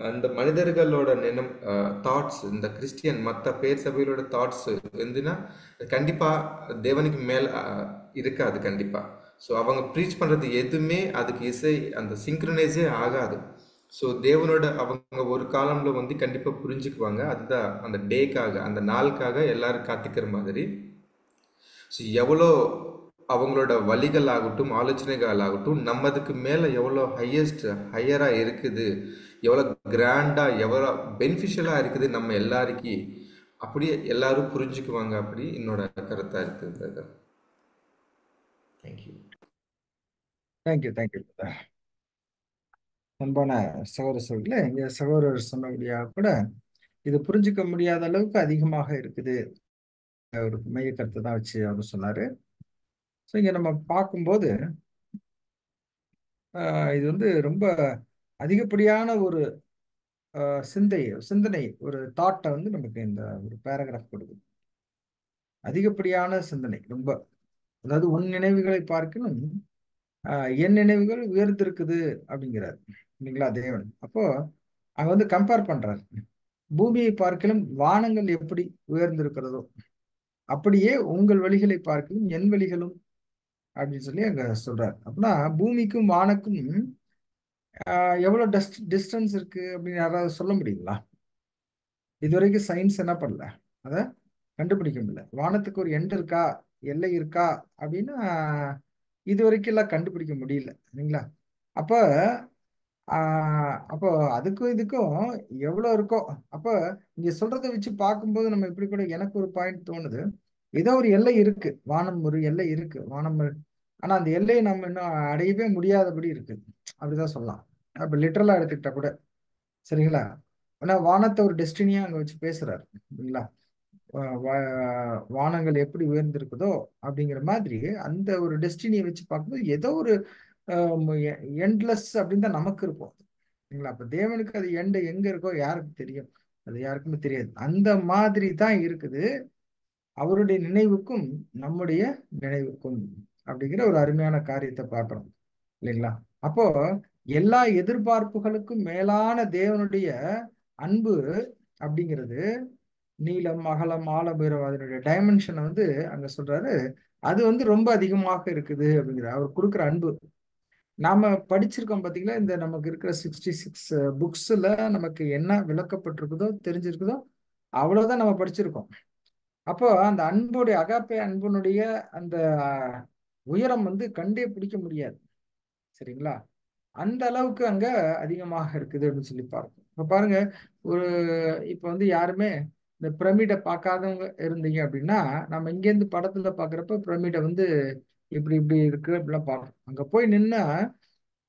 அந்த மனிதர்களோட தாட்ஸ், இந்த கிறிஸ்டியன் மற்ற பேர் சபைகளோட தாட்ஸ் வந்துன்னா கண்டிப்பாக தேவனுக்கு மேல் இருக்காது கண்டிப்பாக. ஸோ அவங்க ப்ரீச் பண்ணுறது எதுவுமே அதுக்கு இசை அந்த சிங்க்ரனைஸே ஆகாது. ஸோ தேவனோட அவங்க ஒரு காலம்ல வந்து கண்டிப்பாக புரிஞ்சுக்குவாங்க. அதுதான் அந்த டேக்காக, அந்த நாளுக்காக எல்லாரும் காத்திக்கிற மாதிரி. ஸோ எவ்வளோ அவங்களோட வழிகள் ஆகட்டும், ஆலோசனைகள் ஆகட்டும், நம்மதுக்கு மேலே எவ்வளோ ஹையராக இருக்குது, எவ்வளோ கிராண்டாக, எவ்வளோ பெனிஃபிஷியலாக இருக்குது நம்ம எல்லாருக்கும், அப்படியே எல்லாரும் புரிஞ்சுக்குவாங்க. அப்படி என்னோட கருத்தாக இருக்குது. தேங்க்யூ. அன்பான சகோதரர்களே, இங்க சகோதரர் சொன்னபடியாக கூட இது புரிஞ்சுக்க முடியாத அளவுக்கு அதிகமாக இருக்குது. ஒரு மைய கருத்தை தான் வச்சு அவர் சொன்னாரு. ஸோ இங்க நம்ம பார்க்கும்போது இது வந்து ரொம்ப அதிகப்படியான ஒரு சிந்தனை, ஒரு தாட்டை வந்து நமக்கு இந்த ஒரு பேராகிராஃப் கொடுக்குது. அதிகப்படியான சிந்தனை ரொம்ப, அதாவது உன் நினைவுகளை பார்க்கணும் என் நினைவுகள் உயர்ந்திருக்குது அப்படிங்கிறார் இல்லைங்களா தேவன். அப்போ அங்க வந்து கம்பேர் பண்றாரு, பூமியை பார்க்கலும் வானங்கள் எப்படி உயர்ந்திருக்கிறதோ அப்படியே உங்கள் வழிகளை பார்க்கலும் என் வழிகளும் அப்படின்னு சொல்லி அங்க சொல்றாரு. அப்படின்னா பூமிக்கும் வானக்கும் எவ்வளவு டிஸ்டன்ஸ் இருக்கு அப்படின்னு யாராவது சொல்ல முடியுங்களா? இதுவரைக்கும் சயின்ஸ் என்ன பண்ணல, அதை கண்டுபிடிக்க முடியல. வானத்துக்கு ஒரு எண்ட் இருக்கா, எல்லை இருக்கா அப்படின்னா இது வரைக்கும் எல்லாம் கண்டுபிடிக்க முடியல இல்லைங்களா? அப்போ அப்போ அதுக்கும் இதுக்கும் எவ்வளவு இருக்கோ. அப்போ இங்க சொல்றதை வச்சு பார்க்கும்போது நம்ம இப்படி கூட எனக்கு ஒரு பாயிண்ட் தோணுது, ஏதோ ஒரு எல்லை இருக்கு, வானம் ஒரு எல்லை இருக்கு, வானம், ஆனா அந்த எல்லையை நம்ம இன்னும் அடையவே முடியாதபடி இருக்கு அப்படிதான் சொல்லலாம். அப்ப லிட்டரலா எடுத்துக்கிட்டா கூட சரிங்களா. ஆனா வானத்தை ஒரு டெஸ்டினியா அங்க வச்சு பேசுறாரு இல்லைங்களா. வானங்கள் எப்படி உயர்ந்திருக்குதோ அப்படிங்கிற மாதிரி அந்த ஒரு டெஸ்டினியை வச்சு பார்க்கும்போது ஏதோ ஒரு எண்ட்லெஸ் அப்படின்னு தான் நமக்கு இருக்கும் இல்லைங்களா. அப்ப தேவனுக்கு அது எண்டு எங்க இருக்கோ யாருக்கு தெரியும்? அது யாருக்குமே தெரியாது. அந்த மாதிரி தான் இருக்குது அவருடைய நினைவுக்கும் நம்முடைய நினைவுக்கும் அப்படிங்கிற ஒரு அருமையான காரியத்தை பார்க்கிறோம் இல்லைங்களா. அப்போ எல்லா எதிர்பார்ப்புகளுக்கும் மேலான தேவனுடைய அன்பு அப்படிங்கிறது நீளம், அகலம், ஆழம், உயரம், அதனுடைய டைமென்ஷனை வந்து அங்க சொல்றாரு. அது வந்து ரொம்ப அதிகமாக இருக்குது அப்படிங்கிற அவர் கொடுக்குற அன்பு. நாம படிச்சிருக்கோம் பாத்தீங்களா, இந்த நமக்கு இருக்கிற 66 புக்ஸ்ல நமக்கு என்ன விளக்கப்பட்டிருக்குதோ தெரிஞ்சிருக்குதோ அவ்வளவுதான் நம்ம படிச்சிருக்கோம். அப்போ அந்த அன்புடைய அகாப்பே அன்புனுடைய அந்த உயரம் வந்து கண்டே பிடிக்க முடியாது சரிங்களா. அந்த அளவுக்கு அங்க அதிகமாக இருக்குது அப்படின்னு சொல்லி பார்ப்போம். இப்ப பாருங்க, ஒரு இப்ப வந்து யாருமே இந்த பிரமிடை பார்க்காதவங்க இருந்தீங்க அப்படின்னா, நம்ம இங்கேருந்து படத்துல பாக்குறப்ப பிரமிடை வந்து இப்படி இப்படி இருக்கு அப்படிலாம் பார்க்கணும். அங்க போய் நின்னா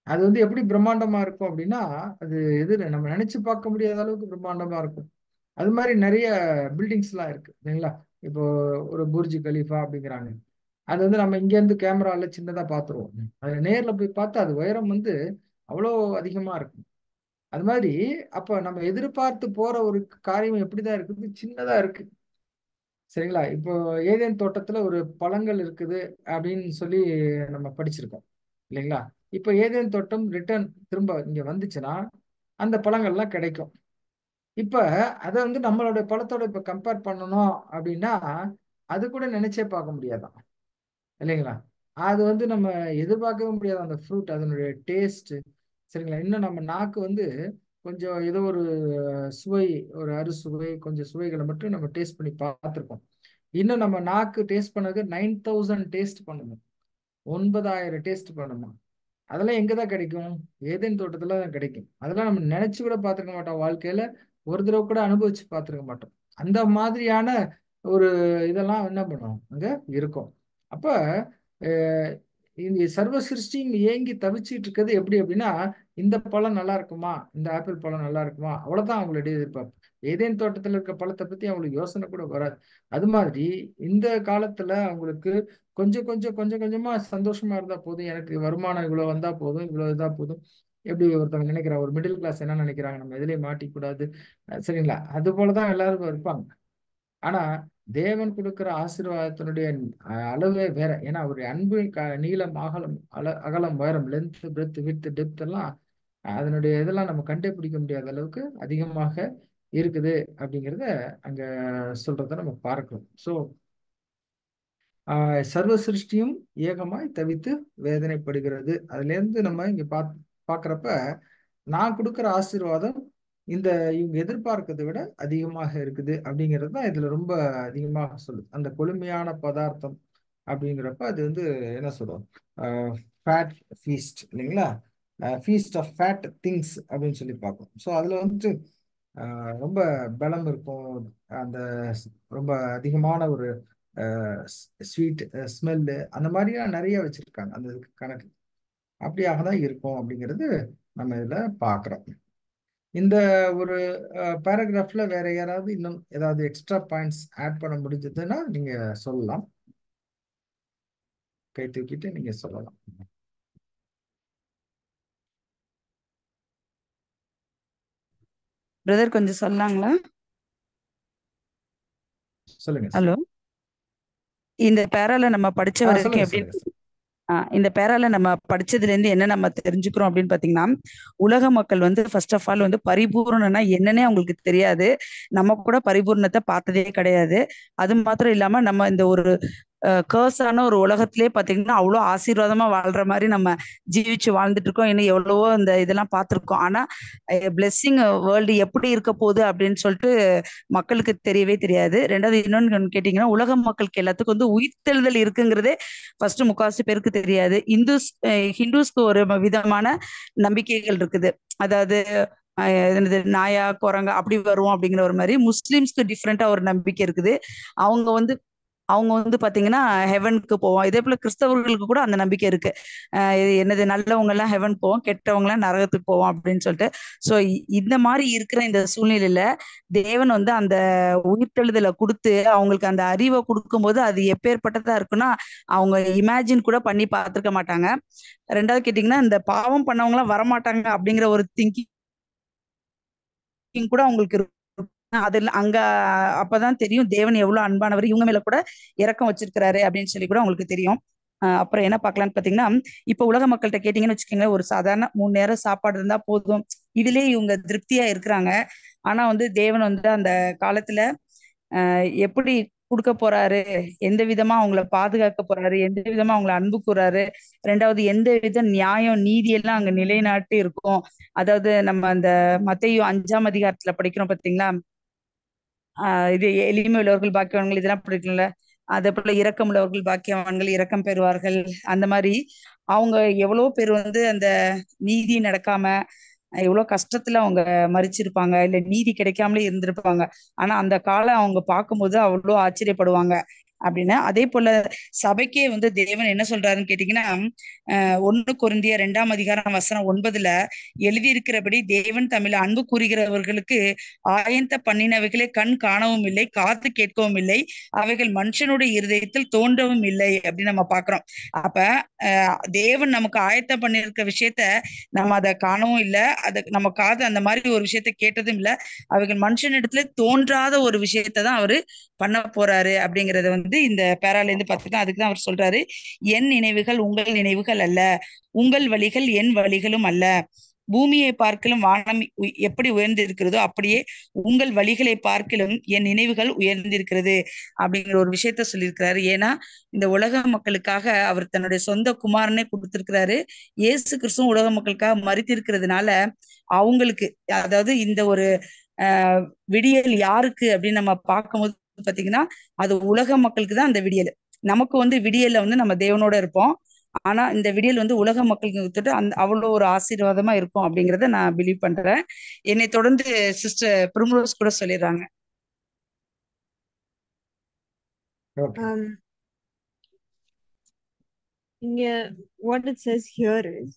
அது வந்து எப்படி பிரம்மாண்டமா இருக்கும் அப்படின்னா, அது எது நம்ம நினைச்சு பார்க்க முடியாத அளவுக்கு பிரம்மாண்டமா இருக்கும். அது மாதிரி நிறைய பில்டிங்ஸ்லாம் இருக்கு இல்லைங்களா? இப்போ ஒரு புர்ஜ் கலீஃபா அப்படிங்கிறாங்க. அது வந்து நம்ம இங்க இருந்து கேமரால சின்னதா பார்த்துருவோம். அது நேர்ல போய் பார்த்தா அது உயரம் வந்து அவ்வளோ அதிகமா இருக்கும். அது மாதிரி அப்ப நம்ம எதிர்பார்த்து போற ஒரு காரியம் எப்படிதான் இருக்குது? சின்னதா இருக்கு. சரிங்களா? இப்போ ஏதேன் தோட்டத்துல ஒரு பழங்கள் இருக்குது அப்படின்னு சொல்லி நம்ம படிச்சிருக்கோம் இல்லைங்களா? இப்போ ஏதேன் தோட்டம் ரிட்டர்ன் திரும்ப இங்க வந்துச்சுன்னா அந்த பழங்கள்லாம் கிடைக்கும். இப்ப அதை வந்து நம்மளோட பழத்தோட இப்ப கம்பேர் பண்ணணும் அப்படின்னா அது கூட நினைச்சே பார்க்க முடியாதான் இல்லைங்களா? அது வந்து நம்ம எதிர்பார்க்கவே முடியாது அந்த ஃப்ரூட் அதனுடைய டேஸ்ட். சரிங்களா? இன்னும் நம்ம நாக்கு வந்து கொஞ்சம் ஏதோ ஒரு சுவை, ஒரு அறுசுவை கொஞ்சம் சுவைகளை மட்டும் நம்ம டேஸ்ட் பண்ணி பார்த்துருக்கோம். இன்னும் நம்ம நாக்கு டேஸ்ட் பண்ணது 9000 டேஸ்ட் பண்ணணும், 9000 டேஸ்ட் பண்ணணும். அதெல்லாம் எங்கதான் கிடைக்கும்? ஏதேன் தோட்டத்துல தான் கிடைக்கும். அதெல்லாம் நம்ம நினைச்சு கூட பார்த்துருக்க மாட்டோம் வாழ்க்கையில, ஒரு தடவை கூட அனுபவிச்சு பார்த்துருக்க மாட்டோம். அந்த மாதிரியான ஒரு இதெல்லாம் என்ன பண்ணும் அங்க இருக்கும். அப்ப அஹ், இந்த சர்வ சிருஷ்டியும் ஏங்கி தவிச்சிட்டு இருக்கிறது எப்படி அப்படின்னா, இந்த பழம் நல்லா இருக்குமா, இந்த ஆப்பிள் பழம் நல்லா இருக்குமா, அவ்வளவுதான் அவங்களுடைய எதிர்பார்ப்பு. ஏதேன் தோட்டத்துல இருக்க பழத்தை பத்தி அவங்களுக்கு யோசனை கூட வராது. அது மாதிரி இந்த காலத்துல அவங்களுக்கு கொஞ்சம் கொஞ்சம் கொஞ்சம் கொஞ்சமா சந்தோஷமா இருந்தா போதும், எனக்கு வருமானம் இவ்வளவு வந்தா போதும், இவ்வளவு இதா போதும். எப்படி ஒருத்தவங்க நினைக்கிறாங்க, ஒரு மிடில் கிளாஸ் என்ன நினைக்கிறாங்க, நம்ம எதுலயும் மாட்டிக்கூடாது. சரிங்களா? அது போலதான் எல்லாரும் இருப்பாங்க. ஆனா தேவன் கொடுக்கிற ஆசீர்வாதத்தினுடைய அளவே வேற. ஏன்னா அவருடைய அன்பு நீளம், அகலம், அகலம், உயரம், லென்த், பிரெத், வித், டெப்த் எல்லாம் அதனுடைய இதெல்லாம் நம்ம கண்டே பிடிக்க முடியாத அளவுக்கு அதிகமாக இருக்குது அப்படிங்கிறத அங்க சொல்றத நம்ம பார்க்கிறோம். ஸோ சர்வ சிருஷ்டியும் ஏகமாய் தவித்து வேதனைப்படுகிறது. அதுல இருந்து நம்ம இங்க பாக்குறப்ப நான் கொடுக்கிற ஆசீர்வாதம் இந்த இவங்க எதிர்பார்க்கிறதை விட அதிகமாக இருக்குது அப்படிங்கிறது தான் இதுல ரொம்ப அதிகமாக சொல்லுது. அந்த கொழுமையான பதார்த்தம் அப்படிங்கிறப்ப அது வந்து என்ன சொல்றோம், ஃபேட் ஃபீஸ்ட் இல்லைங்களா? ஃபீஸ்ட் ஆஃப் ஃபேட் திங்ஸ் அப்படின்னு சொல்லி பார்ப்போம். ஸோ அதுல வந்துட்டு ரொம்ப பலம் இருக்கும். அந்த ரொம்ப அதிகமான ஒரு ஸ்வீட் ஸ்மெல்லு அந்த மாதிரிலாம் நிறைய வச்சிருக்காங்க அந்த கணக்கு. அப்படியாக தான் இருக்கும் அப்படிங்கிறது நம்ம இதுல பார்க்குறோம். இந்த ஒரு பேராகிராஃப்ல வேற யாராவது இன்னும் ஏதாவது எக்ஸ்ட்ரா பாயிண்ட்ஸ் ஆட் பண்ண முடிஞ்சதுன்னா நீங்க சொல்லலாம். கை தூக்கிட்டு நீங்க சொல்லலாம். பிரதர் கொஞ்சம் சொல்லாங்களா? சொல்லுங்க. ஹலோ, இந்த பேரால நம்ம படிச்ச வரைக்கும் சொல்லுங்க எப்படி சொல்லுங்க. இந்த பேரால நம்ம படிச்சதுல இருந்து என்ன நம்ம தெரிஞ்சுக்கிறோம் அப்படின்னு பாத்தீங்கன்னா, உலக மக்கள் வந்து ஃபர்ஸ்ட் ஆஃப் ஆல் வந்து பரிபூரணம்னா என்னன்னே அவங்களுக்கு தெரியாது. நம்ம கூட பரிபூரணத்தை பார்த்ததே கிடையாது. அது மாத்திரம் இல்லாம நம்ம இந்த ஒரு கர்ஸான ஒரு உலகத்திலே பாத்தீங்கன்னா அவ்வளோ ஆசீர்வாதமா வாழ்ற மாதிரி நம்ம ஜீவிச்சு வாழ்ந்துட்டு இருக்கோம். இன்னும் எவ்வளவோ இந்த இதெல்லாம் பார்த்துருக்கோம். ஆனா பிளெஸ்ஸிங் வேர்ல்டு எப்படி இருக்க போகுது அப்படின்னு சொல்லிட்டு மக்களுக்கு தெரியவே தெரியாது. ரெண்டாவது இன்னொன்னு கேட்டீங்கன்னா, உலக மக்களுக்கு எல்லாத்துக்கும் வந்து உயிர்த்தெழுதல் இருக்குங்கிறதே ஃபர்ஸ்ட் முக்காவாசி பேருக்கு தெரியாது. ஹிந்துஸ்க்கு ஒரு விதமான நம்பிக்கைகள் இருக்குது. அதாவது என்னது நாயா குரங்கா அப்படி வரும் அப்படிங்கிற ஒரு மாதிரி. முஸ்லிம்ஸ்க்கு டிஃப்ரெண்டா ஒரு நம்பிக்கை இருக்குது. அவங்க வந்து அவங்க வந்து பாத்தீங்கன்னா ஹெவனுக்கு போவோம். இதே போல கிறிஸ்தவர்களுக்கு கூட அந்த நம்பிக்கை இருக்கு. இது என்னது நல்லவங்க எல்லாம் ஹெவன் போவோம், கெட்டவங்க எல்லாம் நரகத்துக்கு போவோம் அப்படின்னு சொல்லிட்டு. சோ இந்த மாதிரி இருக்கிற இந்த சூழ்நிலையில தேவன் வந்து அந்த உயிர்த்தெழுதலை கொடுத்து அவங்களுக்கு அந்த அறிவை கொடுக்கும்போது அது எப்பேற்பட்டதா இருக்குன்னா அவங்க இமேஜின் கூட பண்ணி பார்த்திருக்க மாட்டாங்க. ரெண்டாவது கேட்டீங்கன்னா, இந்த பாவம் பண்ணவங்க எல்லாம் வரமாட்டாங்க அப்படிங்கிற ஒரு திங்கிங் கூட அவங்களுக்கு இருக்கும். அதுல அங்க அப்பதான் தெரியும் தேவன் எவ்வளவு அன்பானவர், இவங்க மேல கூட இரக்கம் வச்சிருக்கிறாரு அப்படின்னு சொல்லி கூட அவங்களுக்கு தெரியும். அப்புறம் என்ன பார்க்கலாம்னு பாத்தீங்கன்னா, இப்ப உலக மக்கள்கிட்ட கேட்டீங்கன்னு வச்சுக்கோங்க, ஒரு சாதாரண 3 நேரம் சாப்பாடு இருந்தா போதும், இதுலயே இவங்க திருப்தியா இருக்கிறாங்க. ஆனா வந்து தேவன் வந்து அந்த காலத்துல எப்படி கொடுக்க போறாரு, எந்த விதமா அவங்கள பாதுகாக்க போறாரு, எந்த விதமா அவங்கள அன்பு கூறாரு, ரெண்டாவது எந்த வித நியாயம் நீதி எல்லாம் அங்க நிலைநாட்டி இருக்கும். அதாவது நம்ம அந்த மத்தேயு 5ஆம் அதிகாரத்துல படிக்கிறோம் பாத்தீங்களா, இது எளிமை உள்ளவர்கள் பாக்கியவான்கள் இதெல்லாம் படிக்கல. அதே போல இரக்கம் உள்ளவர்கள் பாக்கியவான்கள் இரக்கம் பெறுவார்கள். அந்த மாதிரி அவங்க எவ்வளவு பேர் வந்து அந்த நீதி நடக்காம எவ்வளவு கஷ்டத்துல அவங்க மரிச்சிருப்பாங்க, இல்ல நீதி கிடைக்காமலே இருந்திருப்பாங்க. ஆனா அந்த காலம் அவங்க பார்க்கும்போது அவ்வளோ ஆச்சரியப்படுவாங்க அப்படின்னு. அதே போல சபைக்கே வந்து தேவன் என்ன சொல்றாருன்னு கேட்டீங்கன்னா, 1 கொரிந்தியர் 2:9 எழுதியிருக்கிறபடி தேவன் தமிழ் அன்பு கூறுகிறவர்களுக்கு ஆயத்த பண்ணினவைகளை கண் காணவும் இல்லை, காது கேட்கவும் இல்லை, அவைகள் மனுஷனுடைய இருதயத்தில் தோன்றவும் இல்லை அப்படின்னு நம்ம பாக்குறோம். அப்ப தேவன் நமக்கு ஆயத்தம் பண்ணியிருக்க விஷயத்த நம்ம அதை காணவும் இல்லை, அதை நம்ம காது அந்த மாதிரி ஒரு விஷயத்த கேட்டதும் இல்லை. அவைகள் மனுஷனிடத்துல தோன்றாத ஒரு விஷயத்த தான் அவரு பண்ண போறாரு அப்படிங்கறத வந்து இந்த பேரால இருந்து பார்த்துக்கலாம். அதுக்கு தான் அவர் சொல்றாரு, என் நினைவுகள் உங்கள் நினைவுகள் அல்ல, உங்கள் வழிகள் என் வழிகளும் அல்ல, பூமியை பார்க்கலும் வானம் எப்படி உயர்ந்து இருக்கிறதோ அப்படியே உங்கள் வழிகளை பார்க்கலும் என் நினைவுகள் உயர்ந்திருக்கிறது அப்படிங்கிற ஒரு விஷயத்த சொல்லியிருக்கிறாரு. ஏன்னா இந்த உலக மக்களுக்காக அவர் தன்னுடைய சொந்த குமாரனை கொடுத்திருக்கிறாரு. இயேசு கிறிஸ்துவும் உலக மக்களுக்காக மரித்திருக்கிறதுனால அவங்களுக்கு, அதாவது இந்த ஒரு விடியல் யாருக்கு அப்படின்னு நம்ம பார்க்கும்போது பாத்தீங்கன்னா, அது உலக மக்களுக்கு தான் அந்த விடியல். நமக்கு வந்து விடியல்ல வந்து நம்ம தேவனோட இருப்போம். ஆனா இந்த விடியல் வந்து உலக மக்களுக்கு விட்டுட்டு அந்த அவ்வளோ ஒரு ஆசீர்வாதமா இருக்கும் அப்படிங்கறத நான் பிலீவ் பண்றேன். என்னை தொடர்ந்து சிஸ்டர் பிரிம்ரோஸ் கூட சொல்லிடுறாங்க. Okay. What it says here is,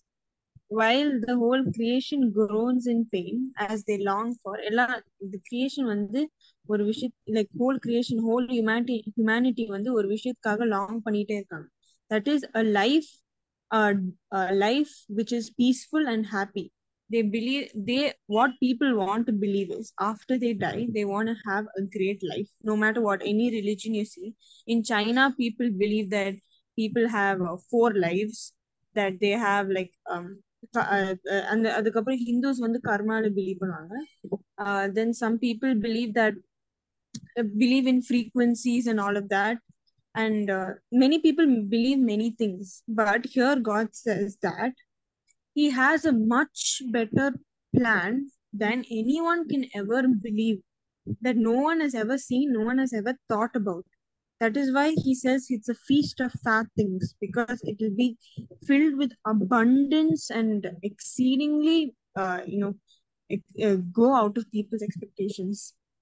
while the whole creation groans in pain as they long for the creation வந்து ஒரு விஷயம், like whole creation, whole humanity வந்து ஒரு விஷயத்துக்காக லாங் பண்ணிட்டே இருக்காங்க. That is a life which is peaceful and happy. They believe, what people want to believe is after they die they want to have a great life, no matter what any religion you see. In China people believe that people have 4 lives, that they have like and அதுக்கப்புறம் Hindus வந்து கர்மால believe பண்ணுவாங்க. Then some people believe in frequencies and all of that, and many people believe many things. But here God says that he has a much better plan than anyone can ever believe, that no one has ever seen, no one has ever thought about. That is why he says it's a feast of fat things, because it will be filled with abundance and exceedingly go out of people's expectations.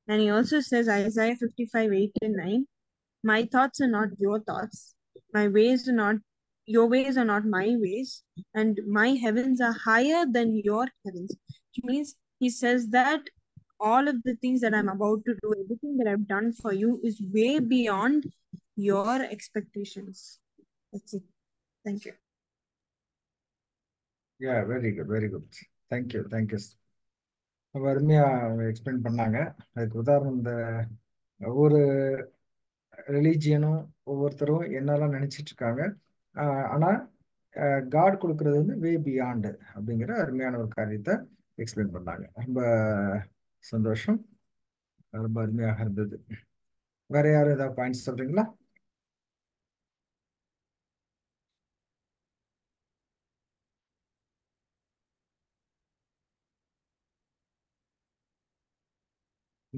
And he also says, Isaiah 55:8-9, my thoughts are not your thoughts, my ways are not your ways are not my ways, and my heavens are higher than your heavens. Which means he says that all of the things that I'm about to do, everything that I've done for you is way beyond your expectations. That's it. Thank you. Yeah, very good, very good. Thank you, thank you. ரொம்ப அருமையா explain பண்ணாங்க. அதுக்கு உதாரணம் இந்த ஒவ்வொரு ரிலீஜியனும் ஒவ்வொருத்தரும் என்னெல்லாம் நினைச்சிட்டு இருக்காங்க, ஆனா காட் கொடுக்கறது வந்து வே பியாண்டு அப்படிங்கிற அருமையான ஒரு காரியத்தை எக்ஸ்பிளைன் பண்ணாங்க. ரொம்ப சந்தோஷம், ரொம்ப அருமையாக இருந்தது. வேற யாரும் ஏதாவது பாயிண்ட்ஸ் சொல்றீங்களா?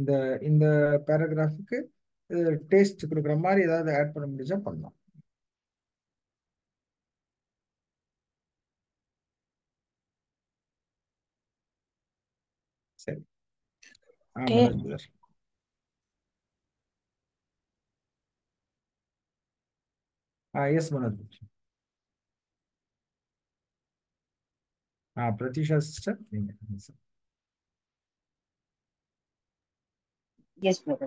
இந்த இந்த பேராகிராஃபுக்கு டேஸ்ட் கொடுக்குற மாதிரி ஏதாவது ஆட் பண்ண முடிஞ்சா பண்ணலாம். சரி. Manoj sir. Yes Manoj. Prathyusha sister நீங்க. Yes, brother.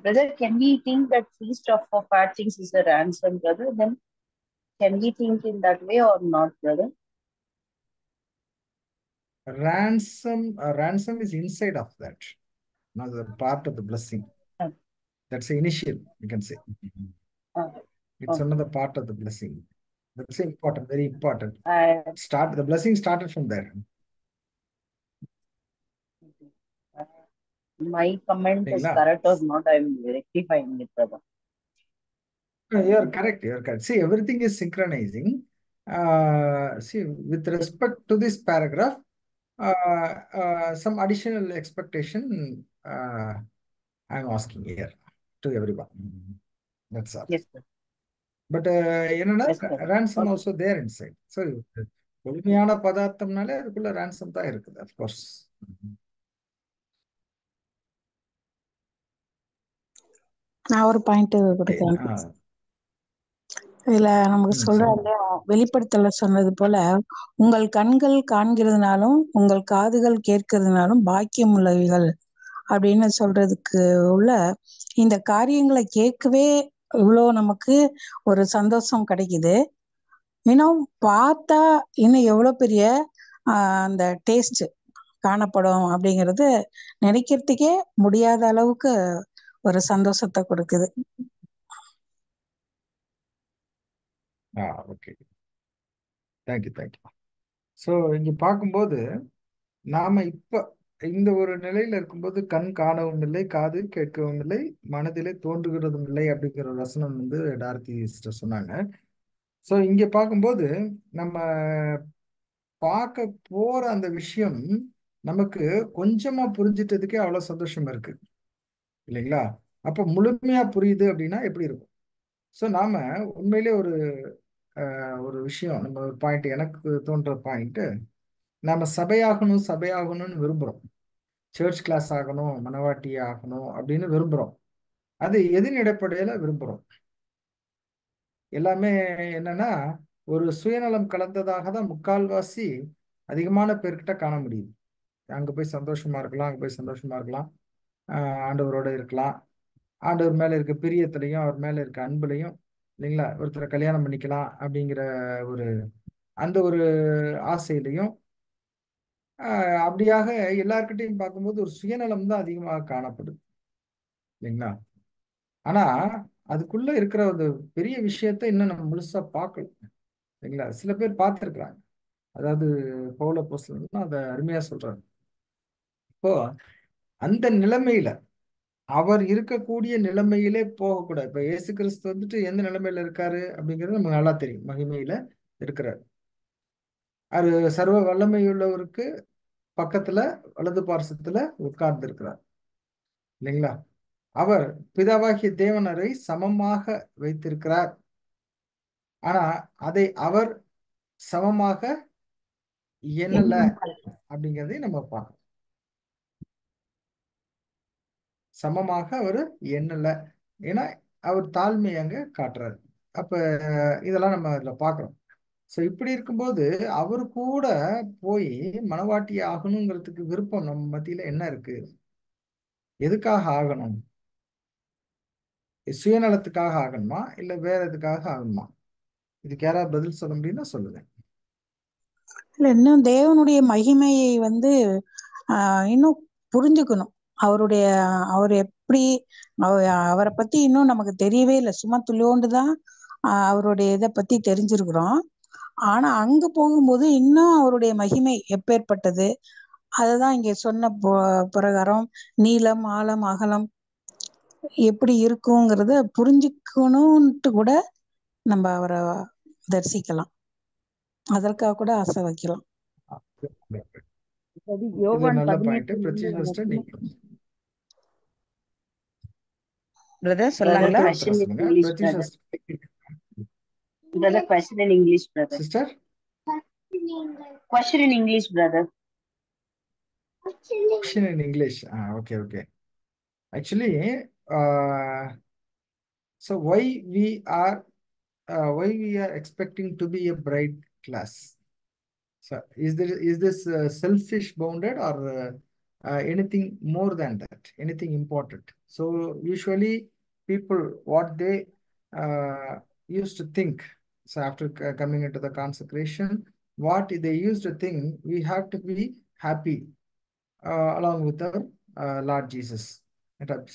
Brother, can we think that feast of fat things is a ransom, brother? Then can we think in that way or not, brother? Ransom is inside of that, not the part of the blessing. That's the initial, you can say. It's another part of the blessing. That's important, very important. The blessing started from there. My comment is correct or not? I'm rectifying it, brother. You're correct. See, everything is synchronizing. See, with respect to this paragraph, some additional expectation I'm asking here to everyone. That's all. Yes, sir. But ransom also there inside. So கொழுமையான பதார்த்தம்னாலே அதுக்குள்ள ransom தான் இருக்குது, of course. நான் ஒரு point கொடுக்குறேன். இதுல நமக்கு சொல்றாங்க, வெளிப்படுத்தல சொன்னது போல, உங்கள் கண்கள் காண்கிறதுனாலும் உங்கள் காதுகள் கேட்கிறதுனாலும் பாக்கியம் உள்ளவைகள் அப்படின்னு சொல்றதுக்கு உள்ள இந்த காரியங்களை கேட்கவே இவ்வளோ நமக்கு ஒரு சந்தோஷம் கிடைக்குது. இன்னும் பார்த்தா இன்னும் எவ்வளோ பெரிய அந்த டேஸ்ட் காணப்படும் அப்படிங்கிறது நினைக்கிறதுக்கே முடியாத அளவுக்கு ஒரு சந்தோஷத்தை கொடுக்குது. Okay, thank you. ஸோ இங்க பார்க்கும்போது நாம இப்ப இந்த ஒரு நிலையில இருக்கும்போது, கண் காணவும் இல்லை, காது கேட்கவும் இல்லை, மனதிலே தோன்றுகிறதும் இல்லை அப்படிங்கிற ஒரு வசனம் வந்து டார்த்தி சிஸ்டர் சொன்னாங்க. ஸோ இங்க பார்க்கும்போது நம்ம பார்க்க போற அந்த விஷயம் நமக்கு கொஞ்சமா புரிஞ்சிட்டதுக்கே அவ்வளவு சந்தோஷமா இருக்கு இல்லைங்களா? அப்ப முழுமையா புரியுது அப்படின்னா எப்படி இருக்கும்? ஸோ நாம உண்மையிலே ஒரு விஷயம், நம்ம ஒரு பாயிண்ட், எனக்கு தோன்ற பாயிண்ட், நாம சபையாகணும்னு விரும்புறோம். சர்ச் கிளாஸ் ஆகணும், மனவாட்டி ஆகணும் அப்படின்னு விரும்புறோம். அது எதின் அடிப்படையில விரும்புறோம்? எல்லாமே என்னன்னா ஒரு சுயநலம் கலந்ததாக தான் முக்கால்வாசி அதிகமான பேர்கிட்ட காண முடியுது. அங்க போய் சந்தோஷமா இருக்கலாம், அங்க போய் சந்தோஷமா இருக்கலாம், ஆண்டவரோட இருக்கலாம், ஆண்டவர் மேல இருக்க பிரியத்திலையும் அவர் மேல இருக்க அன்புலையும், இல்லைங்களா, ஒருத்தரை கல்யாணம் பண்ணிக்கலாம் அப்படிங்கிற அந்த ஒரு ஆசையிலையும், அப்படியாக எல்லார்கிட்டையும் பார்க்கும்போது ஒரு சுயநலம் தான் அதிகமாக காணப்படுது இல்லைங்களா? ஆனா அதுக்குள்ள இருக்கிற ஒரு பெரிய விஷயத்தை இன்னும் நம்ம முழுசா பார்க்கல இல்லைங்களா? சில பேர் பார்த்துருக்குறாங்க. அதாவது பவுல் அப்போஸ்தலன் அதை அருமையா சொல்றாரு. இப்போ அந்த நிலைமையில அவர் இருக்கக்கூடிய நிலைமையிலே போகக்கூடாது. இப்ப இயேசு கிறிஸ்து வந்துட்டு எந்த நிலைமையில இருக்காரு அப்படிங்கிறது நமக்கு நல்லா தெரியும். மகிமையில இருக்கிறார். அது சர்வ வல்லமையுள்ளவருக்கு பக்கத்துல வலது பார்சத்துல உட்கார்ந்து இருக்கிறார் இல்லைங்களா? அவர் பிதாவாகிய தேவனரை சமமாக வைத்திருக்கிறார். ஆனா அதை அவர் சமமாக எண்ணல அப்படிங்கிறதை நம்ம பார்க்கணும். சமமாக அவர் எண்ணல, ஏன்னா அவர் தாழ்மை அங்க காட்டுறாரு. அப்ப இதெல்லாம் நம்ம இதுல பார்க்கிறோம். ஸோ இப்படி இருக்கும்போது அவரு கூட போய் மனவாட்டி ஆகணுங்கிறதுக்கு விருப்பம் நம்ம மத்தியில என்ன இருக்கு? எதுக்காக ஆகணும்? சுயநலத்துக்காக ஆகணுமா இல்ல வேற எதுக்காக ஆகணுமா? இதுக்கு யாராவது பதில் சொல்ல முடியும்னா சொல்லுங்க. இல்ல, இன்னும் தேவனுடைய மகிமையை இன்னும் புரிஞ்சுக்கணும். அவர் எப்படி அவரை பத்தி இன்னும் நமக்கு தெரியவே இல்லை. சும்மா துளியோண்டுதான் அவருடைய இதை பத்தி தெரிஞ்சிருக்கிறோம். ஆனா அங்க போகும்போது இன்னும் அவருடைய மகிமை எப்பேற்பட்டது, அததான் இங்க சொன்ன பிரகாரம் நீளம், ஆழம், அகலம் எப்படி இருக்குங்கிறத புரிஞ்சுக்கணும்ட்டு கூட நம்ம அவரை தரிசிக்கலாம். அதற்காக கூட ஆசை வைக்கலாம். யோவான் நல்ல 18 பாயிண்ட். பிரச்சனை brother சொல்லாங்களா? Question in English, brother. Brother, question in English, brother. Sister? Question in English, brother. Question in English. Okay. Actually, so why we are expecting to be a bride class? So is this selfish bounded or anything more than that? Anything important? So usually people, what they used to think, so after coming into the consecration, what they used to think, we have to be happy along with our Lord Jesus,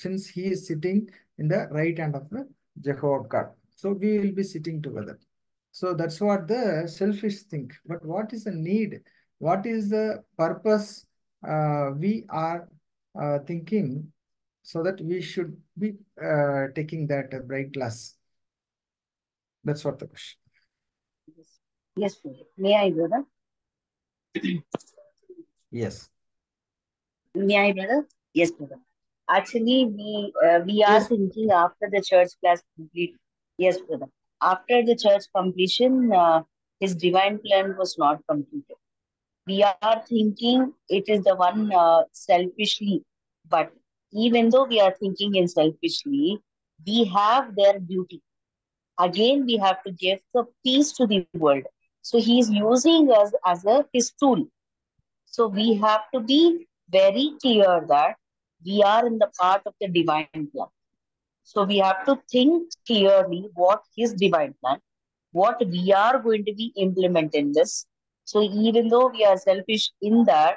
since he is sitting in the right hand of the Jehovah God. So we will be sitting together. So that's what the selfish think. But what is the need? What is the purpose we are thinking so that we should be taking that bride class? That's what the question. Yes, brother. May I, brother? Yes. May I, brother? Yes, brother. Actually, we are thinking after the church class complete. Yes, brother. After the church completion, His divine plan was not completed. We are thinking it is the one selfishly, but even though we are thinking in selfishly, we have their duty. Again, we have to give the peace to the world. So he is using us as his tool. So we have to be very clear that we are in the part of the divine plan. So we have to think clearly what his divine plan, what we are going to be implementing this. So even though we are selfish in that,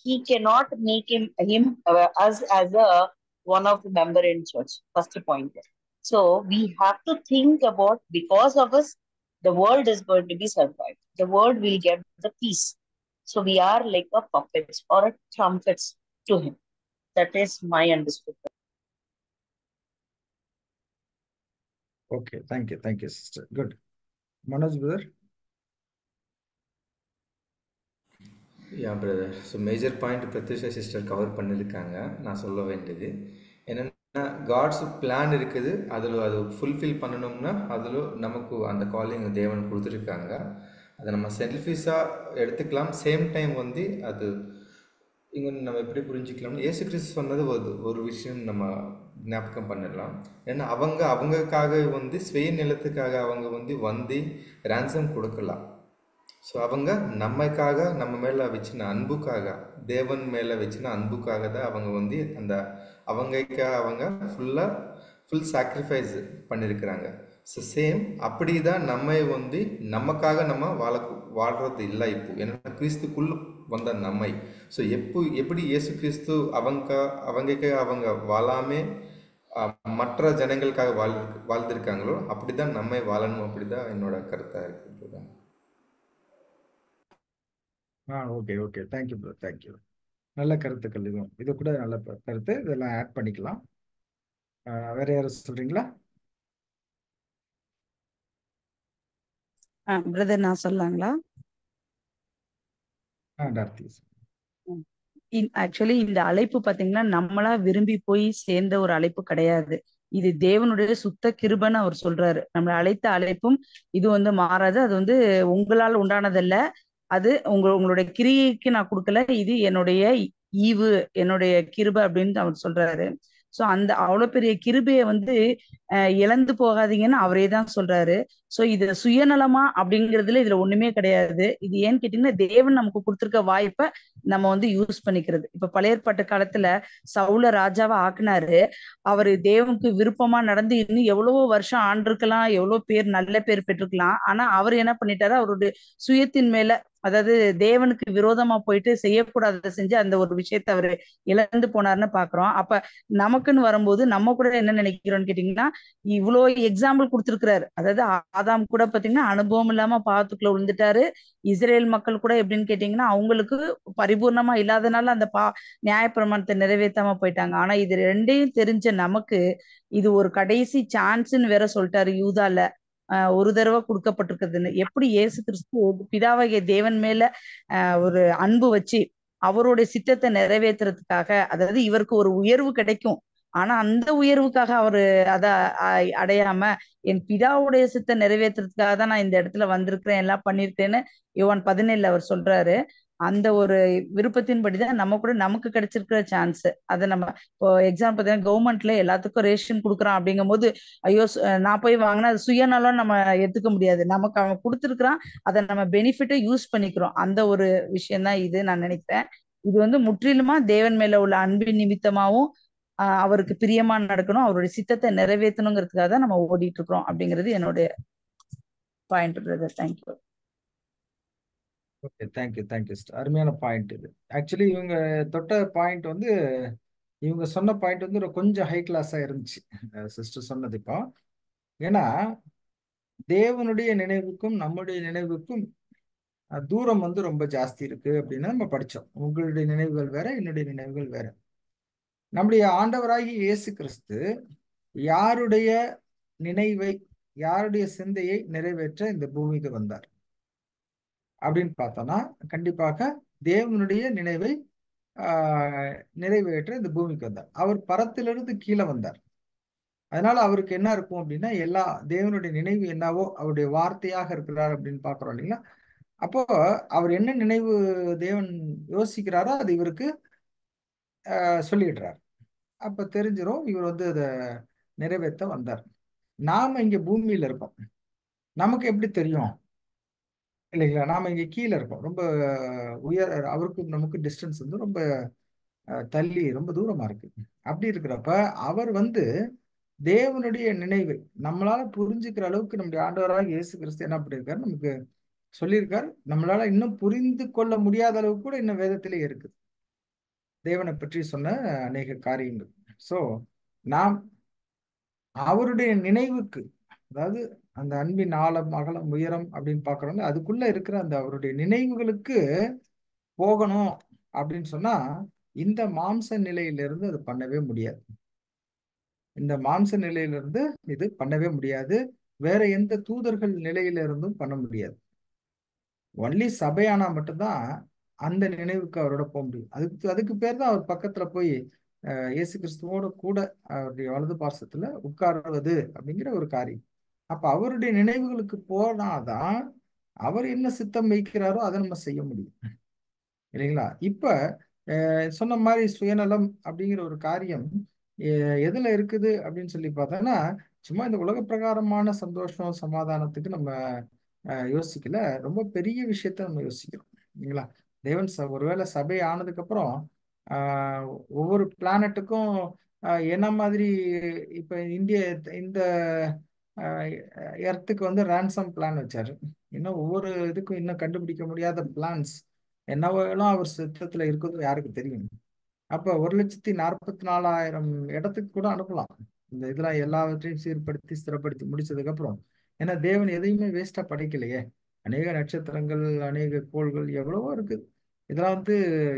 he cannot make us as a one of the member in church. First point. So we have to think about, because of us, the world is going to be survived. The world will get the peace. So we are like a puppets or a trumpets to him. That is my understanding. Okay, thank you, sister. Good. Manoj, brother. Yeah brother. So major point Prathyusha sister cover பண்ணியிருக்காங்க. நான் சொல்ல வேண்டியது என்னென்னா, God's plan இருக்குது, அதில் அது fulfil பண்ணணும்னா அதில் நமக்கு அந்த காலிங் தேவன் கொடுத்துருக்காங்க. அதை நம்ம செல்ஃபிஷாக எடுத்துக்கலாம். சேம் டைம் வந்து அது இங்கே நம்ம எப்படி புரிஞ்சுக்கலாம்னா, இயேசு கிறிஸ்து சொன்னது ஒரு விஷயம் நம்ம ஞாபகம் பண்ணிடலாம். ஏன்னா அவங்களுக்காக வந்து சுய நிலத்துக்காக அவங்க வந்து ரேன்சம் கொடுக்கலாம். ஸோ அவங்க நம்மைக்காக, நம்ம மேலே வச்சின அன்புக்காக, தேவன் மேலே வச்சின அன்புக்காக தான் அவங்க வந்து அவங்க ஃபுல் சாக்ரிஃபைஸ் பண்ணியிருக்கிறாங்க. ஸோ சேம் அப்படி தான் நம்ம வந்து நமக்காக நம்ம வாழ்கிறது இல்லை இப்போ. ஏன்னா கிறிஸ்துக்குள்ள வந்த நம்மை. ஸோ எப்படி இயேசு கிறிஸ்து அவங்க வாழாமே மற்ற ஜனங்களுக்காக வாழ்ந்திருக்காங்களோ அப்படி தான் நம்ம வாழணும். அப்படி தான் என்னோட கருத்தாக இருக்குது. Okay thank you bro, thank you. நல்ல கருத்துக்கள் இதுவும். இது கூட நல்ல கருத்து. இதெல்லாம் ஆட் பண்ணிக்கலாம். வேற யாரும் சொல்றீங்களா? பிரதர் நான் சொல்லலாங்களா? ஆக்சுவலி இந்த அழைப்பு பாத்தீங்கன்னா நம்மளா விரும்பி போய் சேர்ந்த ஒரு அழைப்பு கிடையாது. இது தேவனுடைய சுத்த கிருபைன்னு அவர் சொல்றாரு. நம்மளை அழைத்த அழைப்பும் இது வந்து மாறாது. அது வந்து உங்களால் உண்டானதல்ல. அது உங்களுடைய கிரியைக்கு நான் கொடுக்கல. இது என்னுடைய ஈவு, என்னுடைய கிருபை அப்படின்னு அவர் சொல்றாரு. சோ அந்த அவ்வளவு பெரிய கிருபையை வந்து இழந்து போகாதீங்கன்னு அவரே தான் சொல்றாரு. சோ இது சுயநலமா அப்படிங்கிறதுல இதுல ஒண்ணுமே கிடையாது. இது ஏன்னு கேட்டீங்கன்னா, தேவன் நமக்கு கொடுத்திருக்க வாய்ப்பை நம்ம வந்து யூஸ் பண்ணிக்கிறது. இப்ப பழைய ஏற்பாட்டு காலத்துல சவுல ராஜாவை ஆக்குனாரு. அவரு தேவனுக்கு விருப்பமா நடந்து இன்னும் எவ்வளவோ வருஷம் ஆண்டிருக்கலாம், எவ்வளவு பேர் நல்ல பேர் பெற்றிருக்கலாம். ஆனா அவர் என்ன பண்ணிட்டாரு, அவருடைய சுயத்தின் மேல, அதாவது தேவனுக்கு விரோதமா போயிட்டு செய்யக்கூடாததை செஞ்சு அந்த ஒரு விஷயத்த அவரு இழந்து போனாருன்னு பாக்குறோம். அப்ப நமக்குன்னு வரும்போது நம்ம கூட என்ன நினைக்கிறோம்னு கேட்டீங்கன்னா, இவ்வளோ எக்ஸாம்பிள் கொடுத்திருக்கிறாரு. அதாவது ஆதாம் கூட பாத்தீங்கன்னா அனுபவம் இல்லாம பாவத்துக்குள்ள விழுந்துட்டாரு. இஸ்ரேல் மக்கள் கூட எப்படின்னு கேட்டீங்கன்னா, அவங்களுக்கு பரிபூர்ணமா இல்லாதனால அந்த நியாயப்பிரமாணத்தை நிறைவேற்றாம போயிட்டாங்க. ஆனா இது ரெண்டையும் தெரிஞ்ச நமக்கு இது ஒரு கடைசி சான்ஸ்ன்னு வேற சொல்லிட்டாரு யூதால. ஒரு தடவை கொடுக்கப்பட்டிருக்குதுன்னு. எப்படி இயேசு கிறிஸ்து பிதாவாகிய தேவன் மேல ஒரு அன்பு வச்சு அவருடைய சித்தத்தை நிறைவேற்றுறதுக்காக, அதாவது இவருக்கு ஒரு உயர்வு கிடைக்கும், ஆனா அந்த உயர்வுக்காக அவரு அடையாம என் பிதாவுடைய சித்தை நிறைவேற்றுறதுக்காக தான் நான் இந்த இடத்துல வந்திருக்கிறேன், எல்லாம் பண்ணிருக்கேன்னு யோவான் 17 அவர் சொல்றாரு. அந்த ஒரு விருப்பத்தின்படிதான் நம்ம கூட நமக்கு கிடைச்சிருக்கிற சான்ஸ். அதை நம்ம இப்போ எக்ஸாம்பிள் பார்த்தீங்கன்னா, கவர்மெண்ட்ல எல்லாத்துக்கும் ரேஷன் கொடுக்குறான் அப்படிங்கும் போது, ஐயோ நான் போய் வாங்கினா அது சுயநலம் நம்ம எடுத்துக்க முடியாது. நமக்கு அவன் கொடுத்துருக்கிறான், அதை நம்ம பெனிஃபிட்டை யூஸ் பண்ணிக்கிறோம். அந்த ஒரு விஷயம் தான் இது நான் நினைக்கிறேன். இது வந்து முற்றிலுமா தேவன் மேல உள்ள அன்பின் நிமித்தமாவும் அவருக்கு பிரியமா நடக்கணும், அவருடைய சித்தத்தை நிறைவேற்றணுங்கிறதுக்காக தான் நம்ம ஓடிட்டு இருக்கிறோம் அப்படிங்கிறது என்னுடைய point brother. Thank you. Okay, thank you. அருமையான பாயிண்ட் இது. ஆக்சுவலி இவங்க தொட்ட பாயிண்ட் வந்து, இவங்க சொன்ன பாயிண்ட் வந்து கொஞ்சம் ஹை கிளாஸா இருந்துச்சு சிஸ்டர் சொன்னது. இப்போ ஏன்னா தேவனுடைய நினைவுக்கும் நம்முடைய நினைவுக்கும் தூரம் வந்து ரொம்ப ஜாஸ்தி இருக்கு அப்படின்னு நம்ம படிச்சோம். உங்களுடைய நினைவுகள் வேற, என்னுடைய நினைவுகள் வேற. நம்முடைய ஆண்டவராகி இயேசு கிறிஸ்து யாருடைய நினைவை, யாருடைய சிந்தையை நிறைவேற்ற இந்த பூமிக்கு வந்தார் அப்படின்னு பார்த்தோம்னா, கண்டிப்பாக தேவனுடைய நினைவை நிறைவேற்ற இந்த பூமிக்கு வந்தார். அவர் பரத்திலிருந்து கீழே வந்தார். அதனால அவருக்கு என்ன இருக்கும் அப்படின்னா, எல்லா தேவனுடைய நினைவு என்னவோ அவருடைய வார்த்தையாக இருக்கிறார் அப்படின்னு பார்க்கிறோம் இல்லைங்களா? அப்போ அவர் என்ன நினைவு தேவன் யோசிக்கிறாரோ அது இவருக்கு சொல்லிடுறார். அப்ப தெரிஞ்சிரும் இவர் வந்து அதை நிறைவேற்ற வந்தார். நாம இங்க பூமியில இருக்கோம். நமக்கு எப்படி தெரியும் இல்லைங்களா? நாம இங்க கீழே இருக்கோம். ரொம்ப உயர் அவருக்கும் நமக்கு டிஸ்டன்ஸ் வந்து ரொம்ப தள்ளி ரொம்ப தூரமா இருக்கு. அப்படி இருக்கிறப்ப அவர் வந்து தேவனுடைய நினைவு நம்மளால புரிஞ்சுக்கிற அளவுக்கு நம்முடைய ஆண்டவராக இயேசு கிறிஸ்து என்ன பண்ணியிருக்காரு நமக்கு சொல்லியிருக்காரு. நம்மளால இன்னும் புரிந்து கொள்ள முடியாத அளவுக்கு கூட இன்னும் வேதத்திலே இருக்குது தேவனை பற்றி சொன்ன அநேக காரியங்கள். சோ நாம் அவருடைய நினைவுக்கு, அதாவது அந்த அன்பின் ஆழம் அகலம் உயரம் அப்படின்னு பாக்குறோம்ல, அதுக்குள்ள இருக்கிற அந்த அவருடைய நினைவுகளுக்கு போகணும் அப்படின்னு சொன்னா இந்த மாம்ச நிலையிலிருந்து அது பண்ணவே முடியாது. இந்த மாம்ச நிலையிலிருந்து இது பண்ணவே முடியாது. வேற எந்த தூதர்கள் நிலையில இருந்தும் பண்ண முடியாது. ஒன்லி சபையானா மட்டும்தான் அந்த நினைவுக்கு அவரோட போக முடியும். அதுக்கு பேர் தான் அவர் பக்கத்துல போய் இயேசு கிறிஸ்துவோட கூட அவருடைய வலது பார்சத்துல உட்காருவது அப்படிங்கிற ஒரு காரியம். அப்ப அவருடைய நினைவுகளுக்கு போனாதான் அவர் என்ன சித்தம் வைக்கிறாரோ அதை நம்ம செய்ய முடியும் இல்லைங்களா? இப்ப சொன்ன மாதிரி சுயநலம் அப்படிங்கிற ஒரு காரியம் எதுல இருக்குது அப்படின்னு சொல்லி பார்த்தோம்னா, சும்மா இந்த உலக பிரகாரமான சந்தோஷம் சமாதானத்துக்கு நம்ம யோசிக்கல, ரொம்ப பெரிய விஷயத்த நம்ம யோசிக்கிறோம் இல்லைங்களா? தேவன் ஒருவேளை சபை ஆனதுக்கு அப்புறம் ஒவ்வொரு பிளானட்டுக்கும் என்ன மாதிரி இப்ப இந்த எர்த்துக்கு வந்து ரேன்சம் பிளான் வச்சாரு. இன்னும் ஒவ்வொரு இதுக்கும் இன்னும் கண்டுபிடிக்க முடியாத பிளான்ஸ் என்னவெல்லாம் அவர் சித்தத்துல இருக்குதோ யாருக்கு தெரியும். அப்ப 1,44,000 இடத்துக்கு கூட அனுப்பலாம். இந்த இதெல்லாம் எல்லாவற்றையும் சீர்படுத்தி ஸ்திரப்படுத்தி முடிச்சதுக்கு அப்புறம். ஏன்னா தேவன் எதையுமே வேஸ்டா படைக்கலையே. அநேக நட்சத்திரங்கள், அநேக கோள்கள் எவ்வளவோ இருக்குது. இதெல்லாம் வந்து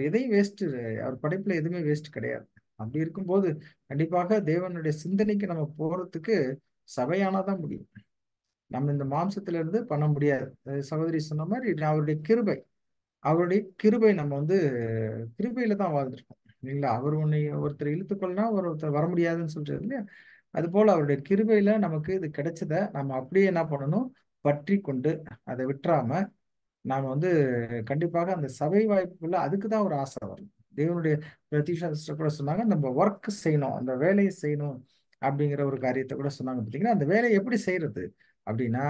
எதையும் வேஸ்ட், அவர் படைப்புல எதுவுமே வேஸ்ட் கிடையாது. அப்படி இருக்கும்போது கண்டிப்பாக தேவனுடைய சிந்தனைக்கு நம்ம போறதுக்கு சபையானாதான் முடியும். நம்ம இந்த மாம்சத்துல இருந்து பண்ண முடியாது. சகோதரி சொன்ன மாதிரி அவருடைய கிருபை நம்ம வந்து கிருபையில தான் வாழ்ந்துருக்கோம் இல்லைங்களா? அவர் ஒருத்தர் இழுத்துக்கொள்ளனா ஒருத்தர் வர முடியாதுன்னு சொல்றது இல்லையா? அது போல அவருடைய கிருபையில நமக்கு இது கிடைச்சத நம்ம அப்படியே என்ன பண்ணணும், பற்றி கொண்டு அதை விட்டுறாம நாம வந்து கண்டிப்பாக அந்த சபை வாய்ப்புக்குள்ள அதுக்கு தான் ஒரு ஆசை வரும். தேவனுடைய பிரதிஷ்டா கூட சொன்னாங்க, நம்ம ஒர்க் செய்யணும், அந்த வேலையை செய்யணும் அப்படிங்கிற ஒரு காரியத்தை கூட சொன்னாங்க. பார்த்தீங்கன்னா அந்த வேலையை எப்படி செய்யறது அப்படின்னா,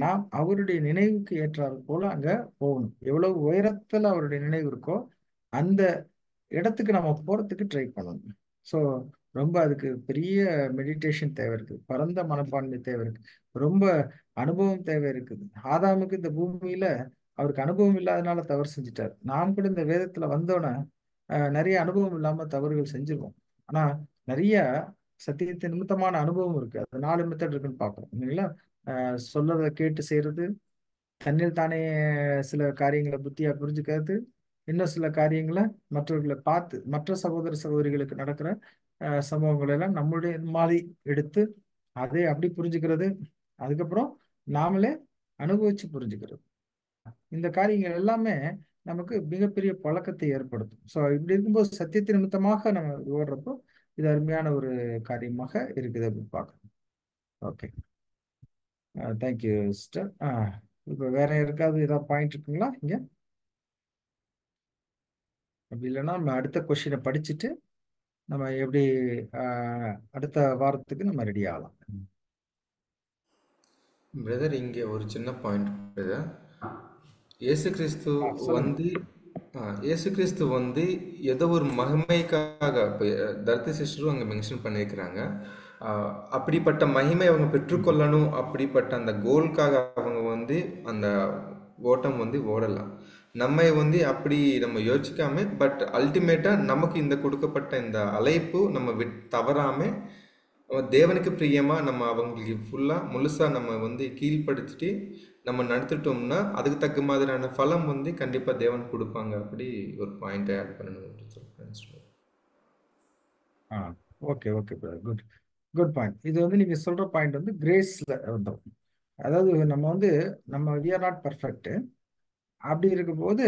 நாம் அவருடைய நினைவுக்கு ஏற்றாறு போல அங்க போகணும். எவ்வளவு உயரத்துல அவருடைய நினைவு இருக்கோ அந்த இடத்துக்கு நம்ம போறதுக்கு ட்ரை பண்ணணும். ஸோ ரொம்ப அதுக்கு பெரிய மெடிடேஷன் தேவை இருக்கு, பரந்த மனப்பான்மை தேவை இருக்கு, ரொம்ப அனுபவம் தேவை இருக்குது. ஆதாமுக்கு இந்த பூமியில அவருக்கு அனுபவம் இல்லாதனால தவறு செஞ்சுட்டார். நாம் கூட இந்த வேதத்துல வந்தோன்னே நிறைய அனுபவம் இல்லாம தவறுகள் செஞ்சிருவோம். ஆனா நிறைய சத்தியத்தின் நிமித்தமான அனுபவம் இருக்கு. அது 4 மெத்தட் இருக்குன்னு பார்க்கறோம் இல்லைங்களா? சொல்லதை கேட்டு செய்யறது, தன்னில் தானே சில காரியங்களை புத்தியா புரிஞ்சுக்கிறது, இன்னும் சில காரியங்களை மற்றவர்களை பார்த்து மற்ற சகோதர சகோதரிகளுக்கு நடக்கிற சம்பவங்கள் எல்லாம் நம்மளுடைய மாதிரி எடுத்து அதை அப்படி புரிஞ்சுக்கிறது, அதுக்கப்புறம் நாமளே அனுபவிச்சு புரிஞ்சுக்கிறது. இந்த காரியங்கள் எல்லாமே நமக்கு மிகப்பெரிய பழக்கத்தை ஏற்படுத்தும். ஸோ இப்படி இருக்கும்போது சத்தியத்தின் நிமித்தமாக நம்ம ஓடுறப்போ இது அருமையான ஒரு காரியமாக இருக்குது அப்படின்னு பார்க்கணும். Okay, thank you sister. இப்போ வேற யாருக்காவது ஏதாவது பாயிண்ட் இருக்குங்களா இங்க? அப்படி இல்லைன்னா நம்ம அடுத்த கொஸ்டினை படிச்சுட்டு நம்ம எப்படி அடுத்த வாரத்துக்கு நம்ம ரெடி ஆகலாம். பிரதர், இங்கே ஒரு சின்ன பாயிண்ட் பிரதர். இயேசு கிறிஸ்து வந்து ஏதோ ஒரு மகிமைக்காக, இப்போ தர்த்தி சிஸ்டரும் அங்கே மென்ஷன் பண்ணியிருக்கிறாங்க, அப்படிப்பட்ட மகிமை அவங்க பெற்றுக்கொள்ளணும், அப்படிப்பட்ட அந்த கோல்காக அவங்க வந்து அந்த ஓட்டம் வந்து ஓடலாம். நம்ம வந்து அப்படி நம்ம யோசிக்காம, பட் அல்டிமேட்டா நமக்கு இந்த கொடுக்கப்பட்ட இந்த அழைப்பு நம்ம தவறாம தேவனுக்கு பிரியமா நம்ம அவங்களுக்கு ஃபுல்லா முழுசா நம்ம வந்து கீழ்ப்படுத்திட்டு நம்ம நடத்திட்டோம்னா அதுக்கு தக்க மாதிரியான பலம் வந்து கண்டிப்பா தேவன் கொடுப்பாங்க. அப்படி ஒரு பாயிண்ட் ஆட் பண்ணணும். Okay okay, good good point. இது வந்து நீங்க சொல்ற பாயிண்ட் வந்து கிரேஸ்ல வந்தோம். அதாவது நம்ம வி ஆர் நாட் பர்ஃபெக்ட். அப்படி இருக்கும்போது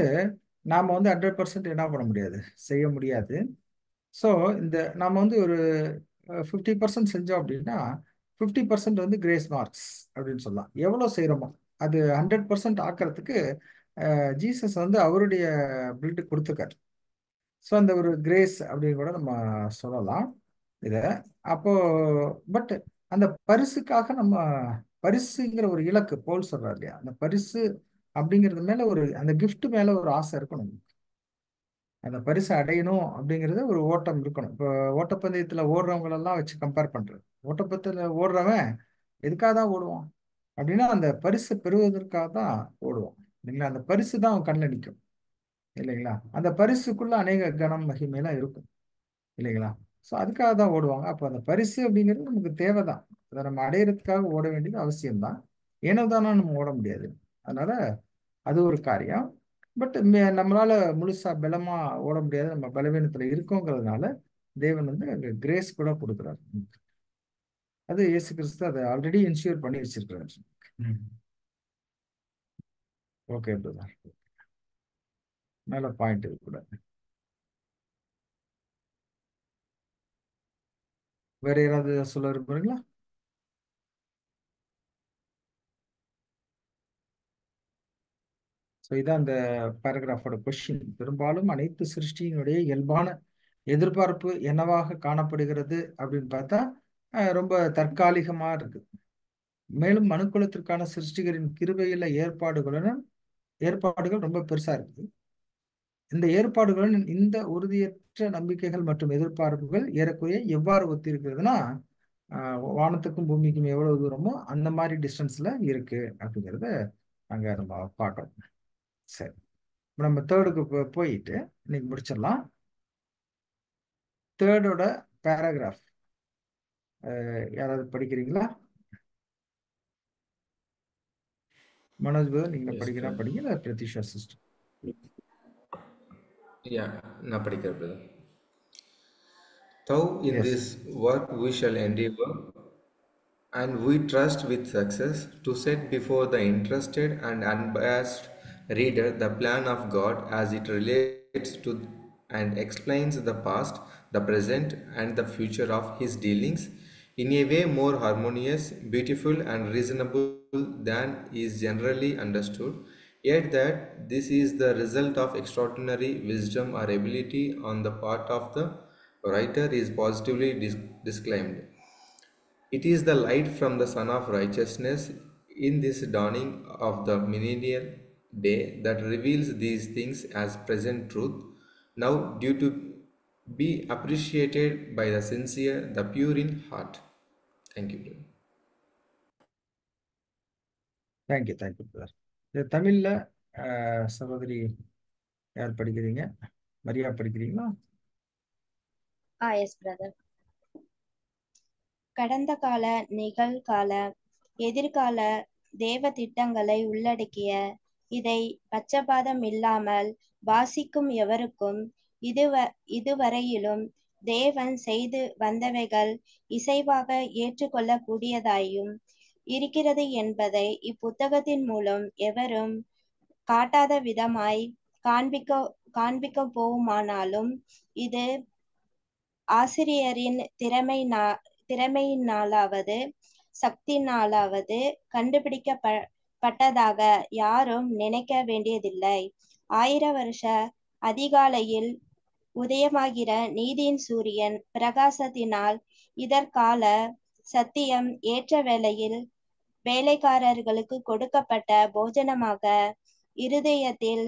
நாம வந்து 100% என்ன பண்ண முடியாது, செய்ய முடியாது. ஸோ இந்த நாம வந்து ஒரு 50% செஞ்சோம் அப்படின்னா 50% வந்து கிரேஸ் மார்க்ஸ் அப்படின்னு சொல்லலாம். எவ்வளோ செய்கிறோமோ அது 100% ஆக்கிறதுக்கு ஜீசஸ் வந்து அவருடைய பில்டு கொடுத்துருக்காரு. ஸோ அந்த ஒரு கிரேஸ் அப்படின்னு கூட நம்ம சொல்லலாம் இதை. அப்போ பட் அந்த பரிசுக்காக நம்ம பரிசுங்கிற ஒரு இலக்கு போல் சொல்றாரு இல்லையா, அந்த பரிசு அப்படிங்கிறது மேல ஒரு அந்த gift மேல ஒரு ஆசை இருக்கணும். அந்த பரிசை அடையணும் அப்படிங்கிறது ஒரு ஓட்டம் இருக்கணும். இப்போ ஓட்டப்பந்தயத்துல ஓடுறவங்களெல்லாம் வச்சு கம்பேர் பண்றது, ஓட்டப்பந்தயத்துல ஓடுறவன் எதுக்காக தான் ஓடுவான் அப்படின்னா அந்த பரிசை பெறுவதற்காக தான் ஓடுவான் இல்லைங்களா. அந்த பரிசு தான் அவன் கண்ணில் நிற்கும் இல்லைங்களா. அந்த பரிசுக்குள்ள அநேக கனம் மகிமையெல்லாம் இருக்கும் இல்லைங்களா. ஸோ அதுக்காக தான் ஓடுவாங்க. அப்போ அந்த பரிசு அப்படிங்கிறது நமக்கு தேவைதான், அதை நம்ம அடையிறதுக்காக ஓட வேண்டியது அவசியம்தான். ஏனோ தானோ நம்ம ஓட முடியாது. அதனால அது ஒரு காரியம். பட் நம்மளால முழுசா பலமா ஓட முடியாது, நம்ம பலவீனத்துல இருக்கோங்கிறதுனால தேவன் வந்து அங்க கிரேஸ் கூட கொடுக்குறாரு. அது இயேசு கிறிஸ்து அதை ஆல்ரெடி இன்ஷூர் பண்ணி வச்சிருக்கிறாரு. ஓகே பிரதர், நல்ல பாயிண்ட் இது கூட. வேற யாராவது சொல்ல விரும்புறீங்களா? ஸோ இதான் அந்த பேராகிராஃபோட கொஸ்டின். பெரும்பாலும் அனைத்து சிருஷ்டியினுடைய இயல்பான எதிர்பார்ப்பு என்னவாக காணப்படுகிறது அப்படின்னு பார்த்தா ரொம்ப தற்காலிகமா இருக்கு. மேலும் மனுக்குலத்திற்கான சிருஷ்டிகரின் கிருபையில ஏற்பாடுகள் ரொம்ப பெருசா இருக்குது. இந்த ஏற்பாடுகளுடன் இந்த உறுதியற்ற நம்பிக்கைகள் மற்றும் எதிர்பார்ப்புகள் ஏறக்குறைய எவ்வாறு ஒத்திருக்கிறதுனா வானத்துக்கும் பூமிக்கும் எவ்வளவு தூரமோ அந்த மாதிரி டிஸ்டன்ஸ்ல இருக்கு அப்படிங்கிறத அங்க நம்ம பார்க்கணும். சரி, நம்ம தேர்டுக்கு போயிட்டு இன்னைக்கு முடிச்சிடலாம். தேர்டோட பேராகிராஃப் யாராவது படிக்கிறீங்களா? மனோஜ் பிரதர் நீங்க Yes, படிக்கிறா brother. படிங்க, இல்லை பிரதிஷா சிஸ்டர்? Yeah, நான் படிக்கிறேன் brother. Thou in yes. this work we shall endeavor, and we trust with success to set before the interested and unbiased reader the plan of God as it relates to and explains the past, the present, and the future of His dealings in a way more harmonious, beautiful, and reasonable than is generally understood, yet that this is the result of extraordinary wisdom or ability on the part of the writer is positively disclaimed. It is the light from the Sun of Righteousness in this dawning of the millennial day that reveals these things as present truth, now due to be appreciated by the sincere, the pure in heart. Thank you, brother. Thank you brother. இது தமிழ்ல சகோதரி யார் படிக்கிறீங்க? Maria படிக்கிறீங்களா? Yes brother. கடந்த கால, நிகழ்கால, எதிர்கால தேவ திட்டங்களை உள்ளடக்கிய இதை பட்சபாதம் இல்லாமல் வாசிக்கும் எவருக்கும் இதுவரையிலும் தேவன் செய்து வந்தவைகள் இசைவாக ஏற்றுக்கொள்ளக்கூடியதாயும் இருக்கிறது என்பதை இப்புத்தகத்தின் மூலம் எவரும் காட்டாத விதமாய் காண்பிக்க போகுமானாலும் இது ஆசிரியரின் திறமையினாலாவது சக்தியினாலாவது கண்டுபிடிக்கப்பட்டதாக யாரும் நினைக்க வேண்டியதில்லை. 1000 வருஷ அதிகாலையில் உதயமாகிற நீதியின் சூரியன் பிரகாசத்தினால் இதற்கால சத்தியம் ஏற்ற வேளையில் வேலைக்காரர்களுக்கு கொடுக்கப்பட்ட போஜனமாக இருதயத்தில்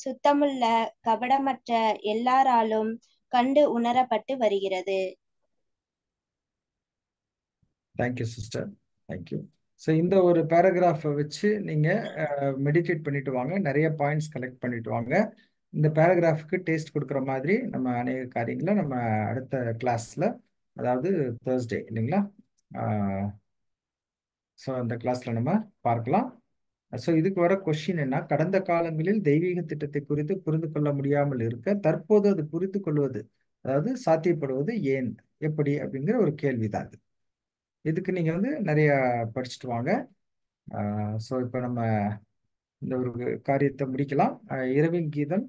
சுத்தமுள்ள கபடமற்ற எல்லாராலும் கண்டு உணரப்பட்டு வருகிறது. Thank you sister, thank you. ஸோ இந்த ஒரு பேராகிராஃபை வச்சு நீங்கள் மெடிடேட் பண்ணிட்டு வாங்க, நிறைய பாயிண்ட்ஸ் கலெக்ட் பண்ணிட்டு வாங்க. இந்த பேராகிராஃபுக்கு டேஸ்ட் கொடுக்குற மாதிரி நம்ம அநேக காரியங்களை நம்ம அடுத்த கிளாஸில், அதாவது தேர்ஸ்டே இல்லைங்களா, ஸோ அந்த கிளாஸில் நம்ம பார்க்கலாம். ஸோ இதுக்கு வர கொஸ்டின் என்ன, கடந்த காலங்களில் தெய்வீக திட்டத்தை குறித்து புரிந்து கொள்ள முடியாமல் இருக்க தற்போது அது புரிந்து கொள்வது, அதாவது சாத்தியப்படுவது ஏன், எப்படி அப்படிங்கிற ஒரு கேள்விதான் இது. இதுக்கு நீங்கள் வந்து நிறைய படிச்சுட்டு வாங்க. ஸோ இப்போ நம்ம இந்த ஒரு காரியத்தை முடிக்கலாம். இரவின் கீதம்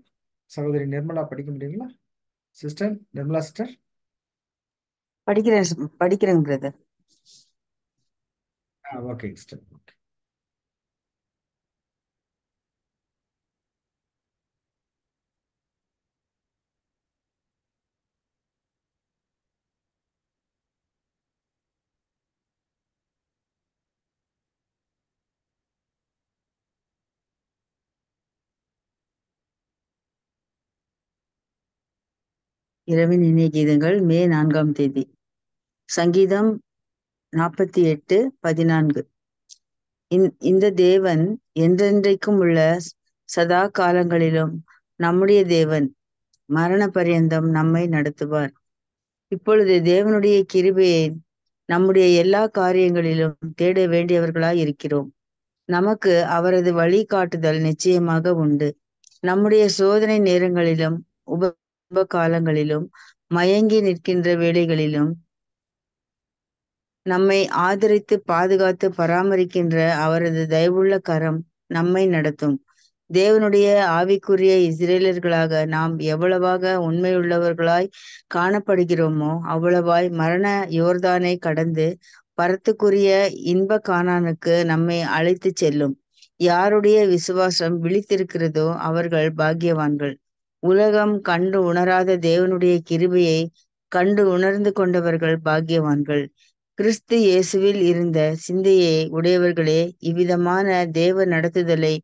சகோதரி நிர்மலா படிக்க முடியுங்களா? Sister Nirmala sister. படிக்கிறேங்க பிரதர். Okay sister. ஓகே. இரவின் இனிய கீதங்கள் மே 4ஆம் தேதி. சங்கீதம் 48:14. இந்த தேவன் என்றென்றைக்கும் உள்ள சதா காலங்களிலும் நம்முடைய தேவன், மரண பரியந்தம் நம்மை நடத்துவார். இப்பொழுது தேவனுடைய கிருபையை நம்முடைய எல்லா காரியங்களிலும் தேட வேண்டியவர்களாய் இருக்கிறோம். நமக்கு அவரது வழிகாட்டுதல் நிச்சயமாக உண்டு. நம்முடைய சோதனை நேரங்களிலும் உப காலங்களிலும் மயங்கி நிற்கின்ற வேளைகளிலும் நம்மை ஆதரித்து பாதுகாத்து பராமரிக்கின்ற அவரது தயவுள்ள கரம் நம்மை நடத்தும். தேவனுடைய ஆவிக்குரிய இஸ்ரேலர்களாக நாம் எவ்வளவாக உண்மையுள்ளவர்களாய் காணப்படுகிறோமோ அவ்வளவாய் மரண யோர்தானை கடந்து பரத்துக்குரிய இன்ப கானானுக்கு நம்மை அழைத்து செல்லும். யாருடைய விசுவாசம் விழித்திருக்கிறதோ அவர்கள் பாக்கியவான்கள். உலகம் கண்டு உணராத தேவனுடைய கிருபையை கண்டு உணர்ந்து கொண்டவர்கள் பாக்கியவான்கள். கிறிஸ்து இயேசுவில் இருந்த சிந்தையை உடையவர்களே இவ்விதமான தேவ நடத்துதலை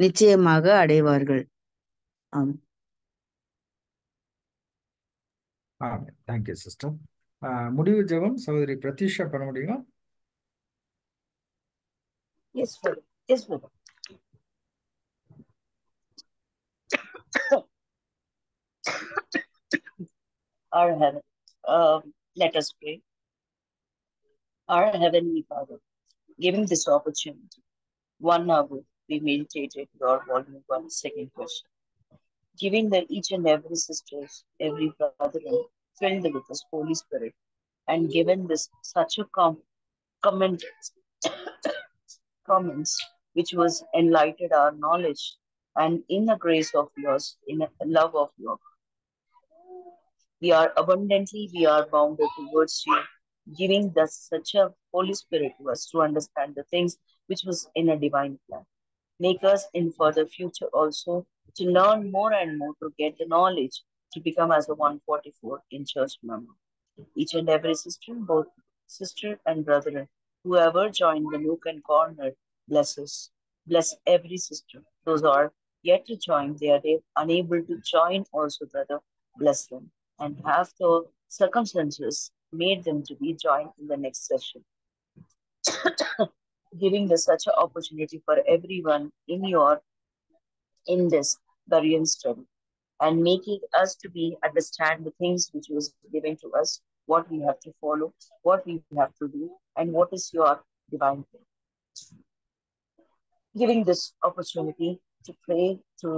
நிச்சயமாக அடைவார்கள். ஆம். Thank you sister. முடிவு ஜெபம் சகோதரி பிரத்யூஷா பண்ண முடியுமா? Yes, brother. Yes, brother. Our heaven, let us pray. Our Heavenly Father, giving this opportunity, 1 hour we meditated your volume 1 second question, giving the each and every sisters, every brother filled with this Holy Spirit, and given this such a comments which was enlightened our knowledge, and in the grace of yours, in the love of yours, we are bounded towards you, giving us such a Holy Spirit to us to understand the things which was in a divine plan. Make us in further future also to learn more and more, to get the knowledge, to become as a 144 in church member. Each and every sister, both sister and brethren, whoever joined the nook and corner, bless us. Bless every sister. Those are yet to join, they are unable to join also, brother. Bless them and have the circumstances made them to be joined in the next session. Giving us such an opportunity for everyone in this Berean study, and making us to be understand the things which was given to us, what we have to follow, what we have to do, and what is your divine will. Giving this opportunity to pray, to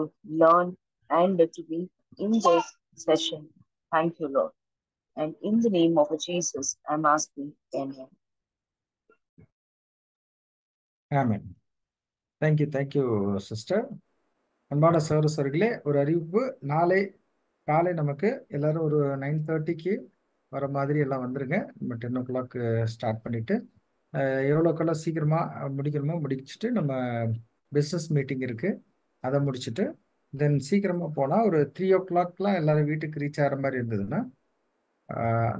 learn, and to be in this session. Thank you, Lord. And in the name of Jesus, I'm asking, amen. Amen. Thank you sister. அன்பான சகோதரர்களே, ஒரு அறிவிப்பு. நாளை காலை நமக்கு எல்லாரும் ஒரு 9:30க்கு வர மாதிரி எல்லாம் வந்துருங்க. நம்ம 10 o'clock ஸ்டார்ட் பண்ணிட்டு எவ்வளோக்கெல்லாம் சீக்கிரமாக முடிக்கணுமோ முடிச்சுட்டு, நம்ம பிஸ்னஸ் மீட்டிங் இருக்குது, அதை முடிச்சுட்டு தென் சீக்கிரமாக போனால் ஒரு 3 o'clockலாம் எல்லாரும் வீட்டுக்கு ரீச் ஆகிற மாதிரி இருந்ததுன்னா,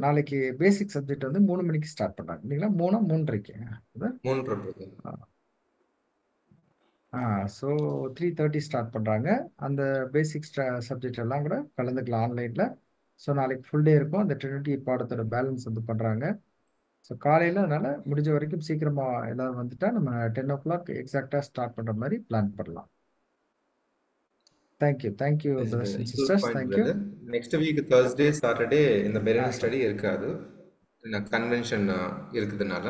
நாளைக்கு பேசிக் சப்ஜெக்ட் வந்து 3 மணிக்கு ஸ்டார்ட் பண்ணுறாங்க இல்லைங்களா? 3:30க்கு ஸோ 3:30 ஸ்டார்ட் பண்ணுறாங்க. அந்த பேசிக் சப்ஜெக்ட் எல்லாம் கூட கலந்துக்கலாம் ஆன்லைனில். ஸோ நாளைக்கு ஃபுல் டே இருக்கும். அந்த ட்ரினிட்டி பாடத்தோட பேலன்ஸ் வந்து பண்ணுறாங்க. ஸோ காலையில் அதனால் முடிஞ்ச வரைக்கும் சீக்கிரமாக எல்லோரும் வந்துட்டால் நம்ம 10 o'clock எக்ஸாக்டாக ஸ்டார்ட் பண்ணுற மாதிரி பிளான் பண்ணலாம். Thank you brothers and sisters. Thank you. Next week Thursday, Saturday இந்த பெரியன் ஸ்டடி இருக்காது, கன்வென்ஷன் இருக்குதுனால